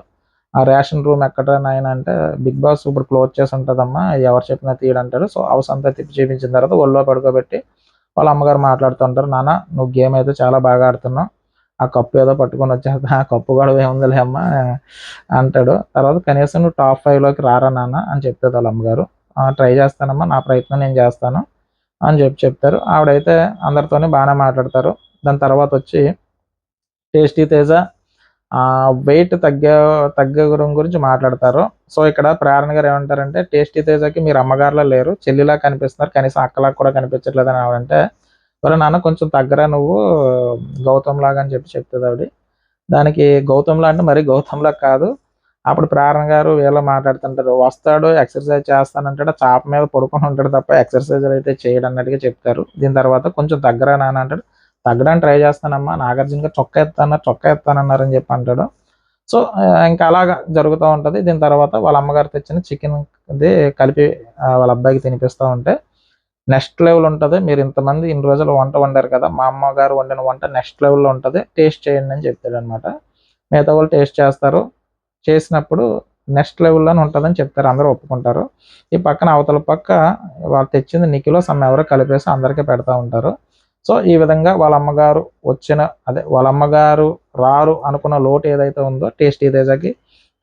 ఆ రేషన్ రూమ్ ఎక్కడ నాయన అంటే, బిగ్ బాస్ ఇప్పుడు క్లోజ్ చేసి ఉంటుందమ్మా, ఎవరు చెప్పినా తీయడంటాడు. సో హౌస్ అంతా తిప్పి చేపించిన తర్వాత ఒళ్ళో పడుకోబెట్టి వాళ్ళ అమ్మగారు మాట్లాడుతుంటారు, నాన్న నువ్వు గేమ్ అయితే చాలా బాగా ఆడుతున్నావు, ఆ కప్పు ఏదో పట్టుకొని వచ్చేస్తా, ఆ కప్పు కూడా ఏముందిలే అమ్మ అంటాడు. తర్వాత కనీసం నువ్వు టాప్ 5లోకి రారా నాన్న అని చెప్తుంది వాళ్ళ అమ్మగారు. ట్రై చేస్తానమ్మా, నా ప్రయత్నం నేను చేస్తాను అని చెప్తారు. ఆవిడైతే అందరితోనే బాగానే మాట్లాడతారు. దాని తర్వాత వచ్చి టేస్టీ తేజ వెయిట్ తగ్గడం గురించి మాట్లాడతారు. సో ఇక్కడ ప్రేరణ గారు ఏమంటారంటే, టేస్టీ తేజకి మీరు అమ్మగారులా లేరు, చెల్లిలా కనిపిస్తున్నారు, కనీసం అక్కలా కూడా కనిపించట్లేదు అని ఆవిడంటే, సరే నాన్న కొంచెం తగ్గరా నువ్వు గౌతమ్ లాగా అని చెప్తుంది ఆవిడ. దానికి గౌతమ్లా అంటే మరి గౌతమ్లా కాదు. అప్పుడు ప్రేరణ గారు వీళ్ళు మాట్లాడుతుంటారు, వస్తాడు ఎక్సర్సైజ్ చేస్తానంటాడు, చాప మీద పడుకొని ఉంటాడు తప్ప ఎక్సర్సైజ్ అయితే చేయడు అన్నట్టుగా చెప్తారు. దీని తర్వాత కొంచెం తగ్గరా నాన్న అంటాడు, తగ్గడానికి ట్రై చేస్తానమ్మా, నాగార్జున గారు చొక్కా ఎత్తానన్నారని చెప్పి అంటాడు. సో ఇంకా అలాగా జరుగుతూ ఉంటుంది. దీని తర్వాత వాళ్ళ అమ్మగారు తెచ్చిన చికెన్ ఇది కలిపి వాళ్ళ అబ్బాయికి తినిపిస్తూ ఉంటే, నెక్స్ట్ లెవెల్ ఉంటుంది, మీరు ఇంతమంది ఇన్ని రోజులు వంట వండారు కదా, మా అమ్మగారు వండిన వంట నెక్స్ట్ లెవెల్లో ఉంటుంది, టేస్ట్ చేయండి అని చెప్తాడు అనమాట. మిగతా వాళ్ళు టేస్ట్ చేస్తారు, చేసినప్పుడు నెక్స్ట్ లెవెల్లోనే ఉంటుందని చెప్తారు, అందరూ ఒప్పుకుంటారు. ఈ పక్కన అవతల పక్క వాళ్ళు తెచ్చింది నిఖిలో ఎవరో కలిపేసి అందరికీ పెడతా ఉంటారు. సో ఈ విధంగా వాళ్ళ అమ్మగారు వాళ్ళ అమ్మగారు రారు అనుకున్న లోటు ఏదైతే ఉందో టేస్టీ తేజకి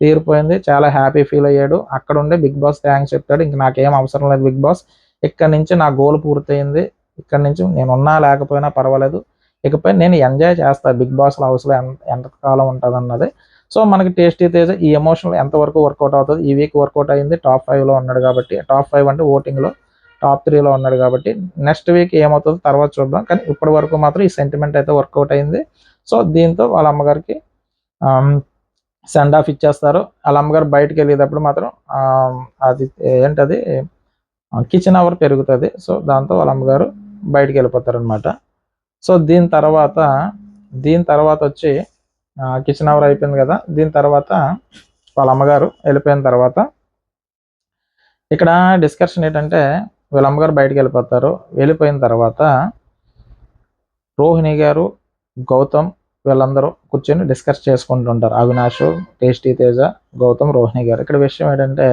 తీరిపోయింది. చాలా హ్యాపీ ఫీల్ అయ్యాడు. అక్కడ ఉండే బిగ్ బాస్ థ్యాంక్స్ చెప్తాడు, ఇంక నాకేం అవసరం లేదు బిగ్ బాస్, ఇక్కడ నుంచి నా గోల్ పూర్తయింది, ఇక్కడ నుంచి నేను ఉన్నా లేకపోయినా పర్వాలేదు, ఇకపై నేను ఎంజాయ్ చేస్తాను బిగ్ బాస్ హౌస్లో ఎంతకాలం ఉంటుంది అన్నది. సో మనకి టేస్టీ తేజ ఈ ఎమోషనల్ ఎంతవరకు వర్కౌట్ అవుతుంది, ఈ వీక్ వర్కౌట్ అయింది, టాప్ 5లో ఉన్నాడు కాబట్టి, టాప్ 5 అంటే ఓటింగ్లో టాప్ 3లో ఉన్నాడు కాబట్టి నెక్స్ట్ వీక్ ఏమవుతుందో తర్వాత చూద్దాం. కానీ ఇప్పటి వరకు మాత్రం ఈ సెంటిమెంట్ అయితే వర్కౌట్ అయింది. సో దీంతో వాళ్ళ అమ్మగారికి సెండ్ ఆఫ్ ఇచ్చేస్తారు. వాళ్ళ అమ్మగారు బయటకు వెళ్ళేటప్పుడు మాత్రం అది ఏంటది కిచెన్ అవర్ పెరుగుతుంది. సో దాంతో వాళ్ళ అమ్మగారు బయటికి వెళ్ళిపోతారు అనమాట. సో దీని తర్వాత వచ్చి కిచెన్ అవర్ అయిపోయింది కదా, దీని తర్వాత వాళ్ళ అమ్మగారు వెళ్ళిపోయిన తర్వాత ఇక్కడ డిస్కషన్ ఏంటంటే, వీళ్ళ అమ్మగారు బయటికి వెళ్ళిపోయిన తర్వాత రోహిణి గారు, గౌతమ్ వీళ్ళందరూ కూర్చొని డిస్కస్ చేసుకుంటుంటారు. అవినాష్, టేస్టీ తేజ, గౌతమ్, రోహిణి గారు. ఇక్కడ విషయం ఏంటంటే,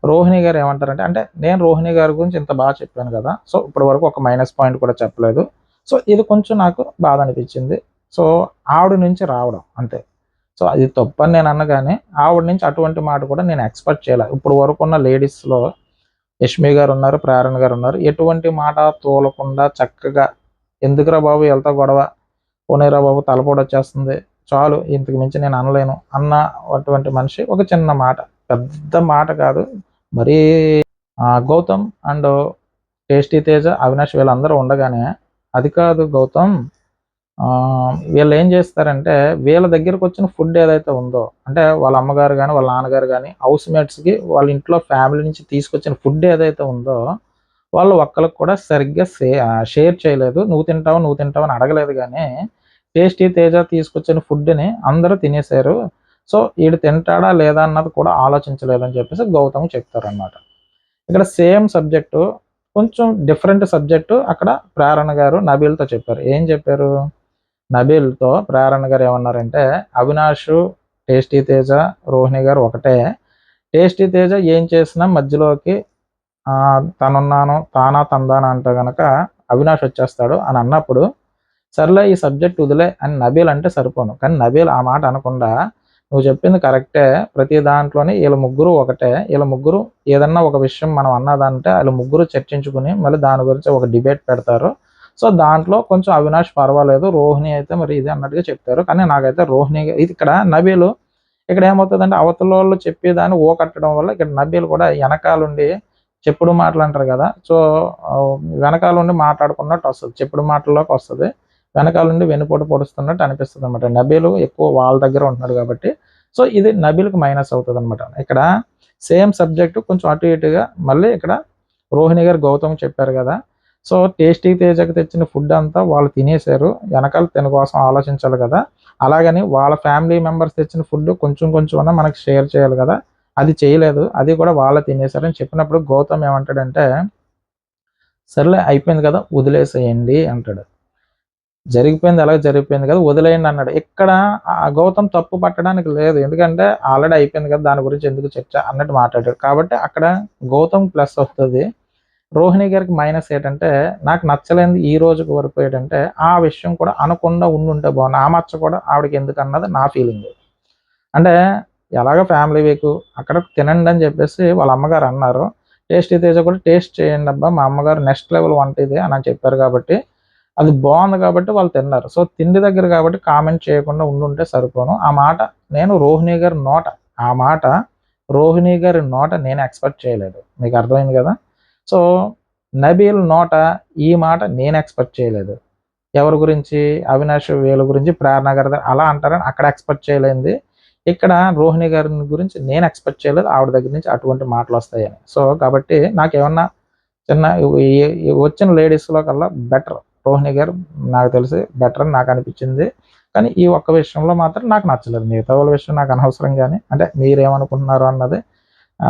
రోహిణి గారు ఏమంటారంటే, అంటే నేను రోహిణి గారి గురించి ఇంత బాగా చెప్పాను కదా, సో ఇప్పటి వరకు ఒక మైనస్ పాయింట్ కూడా చెప్పలేదు, సో ఇది కొంచెం నాకు బాధ అనిపించింది. సో ఆవిడ నుంచి రావడం అంతే. సో అది తప్పని నేను అన్న, కానీ ఆవిడ నుంచి అటువంటి మాట కూడా నేను ఎక్స్పెక్ట్ చేయలేదు. ఇప్పుడు వరకు ఉన్న లేడీస్లో యష్మి గారు ఉన్నారు, ప్రేరణ గారు ఉన్నారు, ఎటువంటి మాట తోలకుండా చక్కగా, ఎందుకురా బాబు వెళ్తా గొడవ, పోనీరా బాబు తలపోటు వచ్చేస్తుంది చాలు, ఇంతకు మించి నేను అనలేను అన్న అటువంటి మనిషి ఒక చిన్న మాట, పెద్ద మాట కాదు మరీ. గౌతమ్ అండ్ టేస్టీ తేజ, అవినాష్ వీళ్ళందరూ ఉండగానే, అది కాదు గౌతమ్, వీళ్ళు ఏం చేస్తారంటే, వీళ్ళ దగ్గరకు వచ్చిన ఫుడ్ ఏదైతే ఉందో, అంటే వాళ్ళ అమ్మగారు కానీ వాళ్ళ నాన్నగారు కానీ హౌస్ మేట్స్కి వాళ్ళ ఇంట్లో ఫ్యామిలీ నుంచి తీసుకొచ్చిన ఫుడ్ ఏదైతే ఉందో, వాళ్ళు ఒక్కళ్ళకి కూడా సరిగ్గా షేర్ చేయలేదు. నువ్వు తింటావు అని అడగలేదు గానీ, టేస్టీ తేజ తీసుకొచ్చిన ఫుడ్‌ని అందరూ తినేసారు. సో, ఈడు తింటాడా లేదా అన్నది కూడా ఆలోచించలేదని చెప్పేసి గౌతమ్ చెప్తారనమాట. ఇక్కడ సేమ్ సబ్జెక్టు కొంచెం డిఫరెంట్ సబ్జెక్టు అక్కడ ప్రేరణ గారు నబీల్‌తో చెప్పారు. ఏం చెప్పారు? నబీల్‌తో ప్రేరణ గారు ఏమన్నారంటే, అవినాషు, టేస్టీ తేజ, రోహిణి గారు ఒకటే. టేస్టీ తేజ ఏం చేసినా మధ్యలోకి తనున్నాను, తానా తందానా అంటే గనక అవినాష్ వచ్చేస్తాడు అని అన్నప్పుడు, సర్లే ఈ సబ్జెక్ట్ వదిలే అని నబీల్ అంటే సరిపోను. కానీ నబీల్ ఆ మాట అనకుండా, నువ్వు చెప్పింది కరెక్టే, ప్రతి దాంట్లోని ఈళ్ళ ముగ్గురు ఒకటే. ఈళ్ళ ముగ్గురు ఏదన్నా ఒక విషయం మనం అన్నదంటే ఆళ్ళు ముగ్గురు చర్చించుకుని మళ్ళీ దాని గురించి ఒక డిబేట్ పెడతారు. సో, దాంట్లో కొంచెం అవినాష్ పర్వాలేదు. రోహిణి అయితే మరి ఇది అన్నట్టుగా చెప్తారు. కానీ నాకైతే రోహిణి ఇది ఇక్కడ నబీలు ఇక్కడ ఏమవుతదంటే అవతలోళ్ళు చెప్పేదాన్ని కట్టడం వల్ల ఇక్కడ నబీల్ కూడా ఎనకాలుండి చెప్పుడు మాటలు అంటారు కదా! సో, వెనకాలుండి మాట్లాడుకున్నట్టు వస్తది. చెప్పుడు మాటల్లోకి వస్తది. వెనకాల నుండి వెన్నుపోటు పొడుస్తున్నట్టు అనిపిస్తదనమాట. నబీలు ఎక్కువ వాళ్ళ దగ్గర ఉంటున్నాడు కాబట్టి, సో, ఇది నబీల్‌కి మైనస్ అవుతదనమాట. ఇక్కడ సేమ్ సబ్జెక్ట్ కొంచెం అటు ఇటుగా మళ్ళీ ఇక్కడ రోహిణి గారు గౌతమ్ చెప్పారు కదా! సో, టేస్టీ తేజకి తెచ్చిన ఫుడ్ అంతా వాళ్ళు తినేసారు. ఎనకాల తిన కోసం ఆలోచించాలి కదా! అలాగని వాళ్ళ ఫ్యామిలీ మెంబర్స్ తెచ్చిన ఫుడ్ కొంచెం కొంచెం అన్నా మనకి షేర్ చేయాలి కదా! అది చేయలేదు. అది కూడా వాళ్ళే తినేసారని చెప్పినప్పుడు గౌతమ్ ఏమంటాడంటే, సర్లే అయిపోయింది కదా! వదిలేసేయండి అంటాడు. జరిగిపోయింది ఎలాగో జరిగిపోయింది కదా! వదిలేయండి అన్నాడు. ఇక్కడ గౌతమ్ తప్పు పట్టడానికి లేదు. ఎందుకంటే ఆల్రెడీ అయిపోయింది కదా! దాని గురించి ఎందుకు చర్చ అన్నట్టు మాట్లాడాడు. కాబట్టి అక్కడ గౌతమ్ ప్లస్ అవుతది. రోహిణి గారికి మైనస్ ఏంటంటే, నాకు నచ్చలేనిది ఈ రోజుకి వరకు ఏంటంటే, ఆ విషయం కూడా అనకుండా ఉండుంటే బావుండు. ఆ మచ్చ కూడా ఆవిడకి ఎందుకన్నది నా ఫీలింగు. అంటే ఎలాగో ఫ్యామిలీ వీకు అక్కడ తినండి అని చెప్పేసి వాళ్ళ అమ్మగారు అన్నారు. టేస్టీ తేజ కూడా టేస్ట్ చేయండబ్బా! మా అమ్మగారు నెక్స్ట్ లెవెల్ వంట ఇది అని చెప్పారు కాబట్టి, అది బావుంది కాబట్టి వాళ్ళు తిన్నారు. సో, తిండి దగ్గర కాబట్టి కామెంట్ చేయకుండా ఉండుంటే సరిపోను. ఆ మాట నేను రోహిణి గారి నోట ఆ మాట రోహిణి గారి నోట నేను ఎక్స్‌పెక్ట్ చేయలేదు. మీకు అర్థమైంది గదా! సో, నబీల్ నోట ఈ మాట నేను ఎక్స్‌పెక్ట్ చేయలేదు. ఎవరి గురించి? అవినాష్ వీళ్ళ గురించి ప్రేరణ గారి అలా అంటారని అక్కడ ఎక్స్‌పెక్ట్ చేయలేనిది, ఇక్కడ రోహిణి గారిని గురించి నేను ఎక్స్‌పెక్ట్ చేయలేదు. ఆవిడ దగ్గర నుంచి అటువంటి మాటలొస్తాయని. సో, కాబట్టి నాకేమన్నా చిన్న ఈ ఈ వచ్చిన లేడీస్‌లో కల్లా బెటర్ రోహిణి గారు నాకు తెలిసి బెటర్ అని నాకనిపిచ్చింది. కానీ ఈ ఒక్క విషయంలో మాత్రం నాకు నచ్చలేదు. మిగతా వాళ్ళ విషయం నాకు అనవసరం గాని, అంటే మీరేమనుకుంటున్నారు అన్నది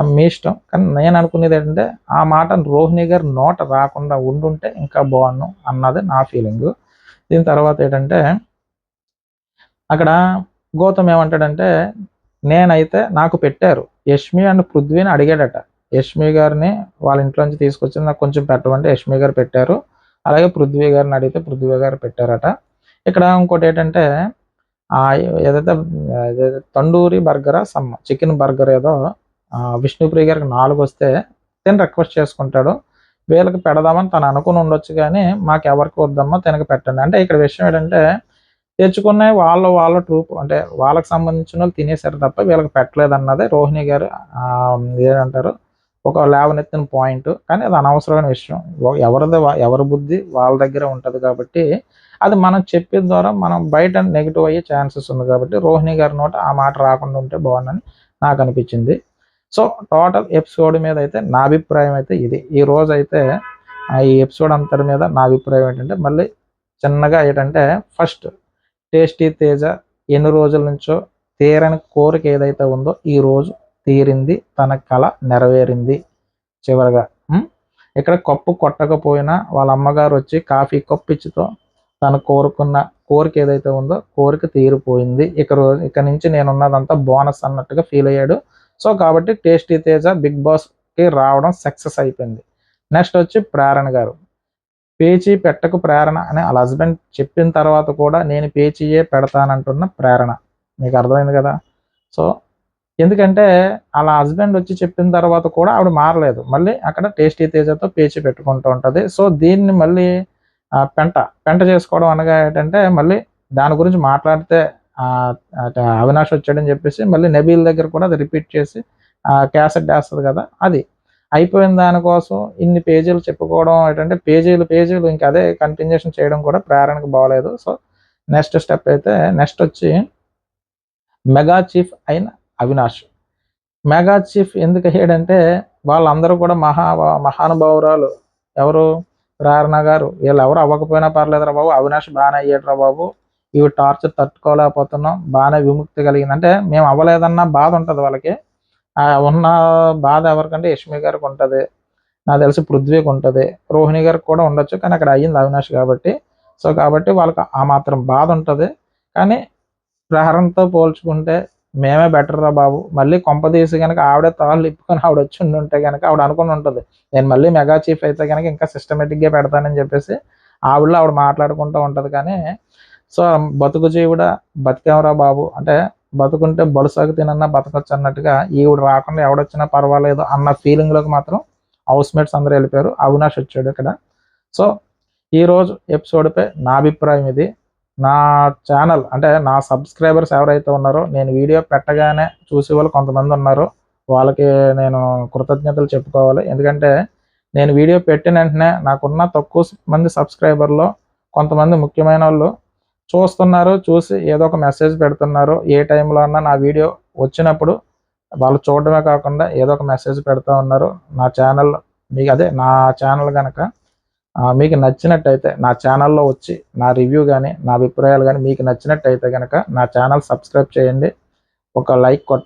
మీ ఇష్టం. కానీ నేననుకునేదేంటంటే, ఆ మాట రోహిణి గారి నోట రాకుండా ఉండుంటే ఇంకా బావున్ను అన్నది నా ఫీలింగు. దీని తర్వాత ఏంటంటే, అక్కడ గౌతమ్ ఏమంటాడంటే, నేనైతే నాకు పెట్టారు. యష్మి అండ్ పృథ్వీని అడిగాడట. యష్మి గారిని వాళ్ళ ఇంట్లో నుంచి తీసుకొచ్చి నాకు కొంచెం పెట్టమంటే యష్మి గారు పెట్టారు. అలాగే పృథ్వీ గారిని అడిగితే పృథ్వీ గారు పెట్టారట. ఇక్కడ ఇంకోటేంటంటే, ఏదైతే అదేదో తండూరి బర్గరా చికెన్ బర్గర్ ఏదో విష్ణుప్రియ గారికి 4 వస్తే తిను రిక్వెస్ట్ చేసుకుంటాడు. వీళ్ళకి పెడదామని తను అనుకుని ఉండొచ్చు గానీ, మాకెవరికి వద్దమ్మా తినక పెట్టండి. అంటే ఇక్కడ విషయం ఏంటంటే, తెచ్చుకున్నయి వాళ్ళ ట్రూప్ అంటే వాళ్ళకి సంబంధించినోళ్ళు తినేసారు తప్ప వీళ్ళకి పెట్టలేదన్నదే రోహిణి గారు ఏదంటారు ఒక లేవనెత్తిన పాయింట్. కానీ అది అనవసరమైన విషయం. ఎవరి బుద్ధి వాళ్ళ దగ్గరే ఉంటది కాబట్టి, అది మనం చెప్పిన ద్వారా మనం బయట నెగెటివ్ అయ్యే ఛాన్సెస్ ఉంది కాబట్టి, రోహిణి గారి నోట ఆ మాట రాకుండా ఉంటే బావుండని నాకనిపిచ్చింది. సో, టోటల్ ఎపిసోడ్ మీదయితే నా అభిప్రాయం అయితే ఇది. ఈ రోజైతే ఈ ఎపిసోడ్ అంతటి మీద నా అభిప్రాయం ఏంటంటే, మళ్ళీ చిన్నగా ఏంటంటే ఫస్ట్ టేస్టీ తేజ ఎన్ని రోజుల నుంచో తీరని కోరిక ఏదైతే ఉందో ఈరోజు తీరింది. తన కల నెరవేరింది చివరగా. ఇక్కడ కప్పు కొట్టకపోయినా వాళ్ళ అమ్మగారు వచ్చి కాఫీ కప్పిచ్చితో తను కోరుకున్న కోరిక ఏదైతే ఉందో కోరిక తీరిపోయింది. ఇక నుంచి నేనున్నదంతా బోనస్ అన్నట్టుగా ఫీల్ అయ్యాడు. సో, కాబట్టి టేస్టీ తేజ బిగ్ బాస్‌కి రావడం సక్సెస్ అయిపోయింది. నెక్స్ట్ వచ్చి ప్రేరణ గారు. పేచీ పెట్టకు ప్రేరణ అని ఆళ్ళ హస్బెండ్ చెప్పిన తర్వాత కూడా నేను పేచీయే పెడతానంటున్న ప్రేరణ. మీకు అర్థమైంది కదా! సో, ఎందుకంటే ఆళ్ళ హస్బెండ్ వచ్చి చెప్పిన తర్వాత కూడా ఆవిడ మారలేదు. మళ్ళీ అక్కడ టేస్టీ తేజతో పేచీ పెట్టుకుంటూ ఉంటది. సో, దీన్ని మళ్ళీ పెంట చేసుకోవడం అనగా ఏంటంటే మళ్ళీ దాని గురించి మాట్లాడితే అవినాష్ వచ్చాడని చెప్పేసి మళ్ళీ నబీల్ దగ్గర కూడా అది రిపీట్ చేసి క్యాసెట్ ఏస్తది కదా! అది. అయిపోయిన దానికోసం ఇన్ని పేజీలు చెప్పుకోవడం ఏంటంటే పేజీలు ఇంక అదే కంటిన్యూషన్ చేయడం కూడా ప్రేరణకు బాలేదు. సో, నెక్స్ట్ స్టెప్ అయితే నెక్స్ట్ వచ్చి మెగా చీఫ్ అయిన అవినాష్. మెగా చీఫ్ ఎందుకయ్యాడంటే వాళ్ళందరూ కూడా మహానుభావురాలు ఎవరు ప్రేరణ గారు, వీళ్ళు ఎవరు అవ్వకపోయినా పర్లేదురా బాబు, అవినాష్ బాగానే అయ్యాడురా బాబు, ఇవి టార్చర్ తట్టుకోలేకపోతున్నాం, బాగానే విముక్తి కలిగింది అంటే మేము అవ్వలేదన్న బాధ ఉంటుంది వాళ్ళకి. ఉన్న బాధ ఎవరికంటే యష్మి గారికి ఉంటుంది, నాకు తెలిసి పృథ్వీకి ఉంటుంది, రోహిణి గారికి కూడా ఉండొచ్చు, కానీ అక్కడ అయ్యింది అవినాష్ కాబట్టి. సో కాబట్టి వాళ్ళకి ఆ మాత్రం బాధ ఉంటుంది. కానీ ప్రహరంతో పోల్చుకుంటే మేమే బెటర్ రా బాబు, మళ్ళీ కొంపదీసి కనుక ఆవిడే తాళ్ళు ఇప్పుకొని ఆవిడ వచ్చి ఉంటే కనుక ఆవిడ అనుకుని ఉంటుంది నేను మళ్ళీ మెగా చీఫ్ అయితే కనుక ఇంకా సిస్టమేటిక్గా పెడతానని చెప్పేసి ఆవిడలో ఆవిడ మాట్లాడుకుంటూ ఉంటుంది. కానీ సో బతుకు జీవుడా బతికేవరా బాబు అంటే బతుకుంటే బలుసాగు తినన్నా బతకొచ్చు అన్నట్టుగా ఈవిడ రాకుండా ఎవడొచ్చినా పర్వాలేదు అన్న ఫీలింగ్లోకి మాత్రం హౌస్ మేట్స్ అందరూ వెళ్ళిపోయారు. అవినాష్ వచ్చాడు ఇక్కడ. సో ఈరోజు ఎపిసోడ్పై నా అభిప్రాయం ఇది. నా ఛానల్ అంటే నా సబ్స్క్రైబర్స్ ఎవరైతే ఉన్నారో నేను వీడియో పెట్టగానే చూసే వాళ్ళు కొంతమంది ఉన్నారు, వాళ్ళకి నేను కృతజ్ఞతలు చెప్పుకోవాలి. ఎందుకంటే నేను వీడియో పెట్టిన వెంటనే నాకున్న తక్కువ మంది సబ్స్క్రైబర్లో కొంతమంది ముఖ్యమైన వాళ్ళు చూస్తున్నారు, చూసి ఏదో ఒక మెసేజ్ పెడుతున్నారు. ఏ టైంలో అన్నా నా వీడియో వచ్చినప్పుడు వాళ్ళు చూడడమే కాకుండా ఏదో ఒక మెసేజ్ పెడుతూ ఉన్నారు. నా ఛానల్ మీకు అదే నా ఛానల్ కనుక మీకు నచ్చినట్టయితే నా ఛానల్లో వచ్చి నా రివ్యూ కానీ నా అభిప్రాయాలు కానీ మీకు నచ్చినట్టయితే కనుక నా ఛానల్ సబ్స్క్రైబ్ చేయండి, ఒక లైక్ కొట్టండి.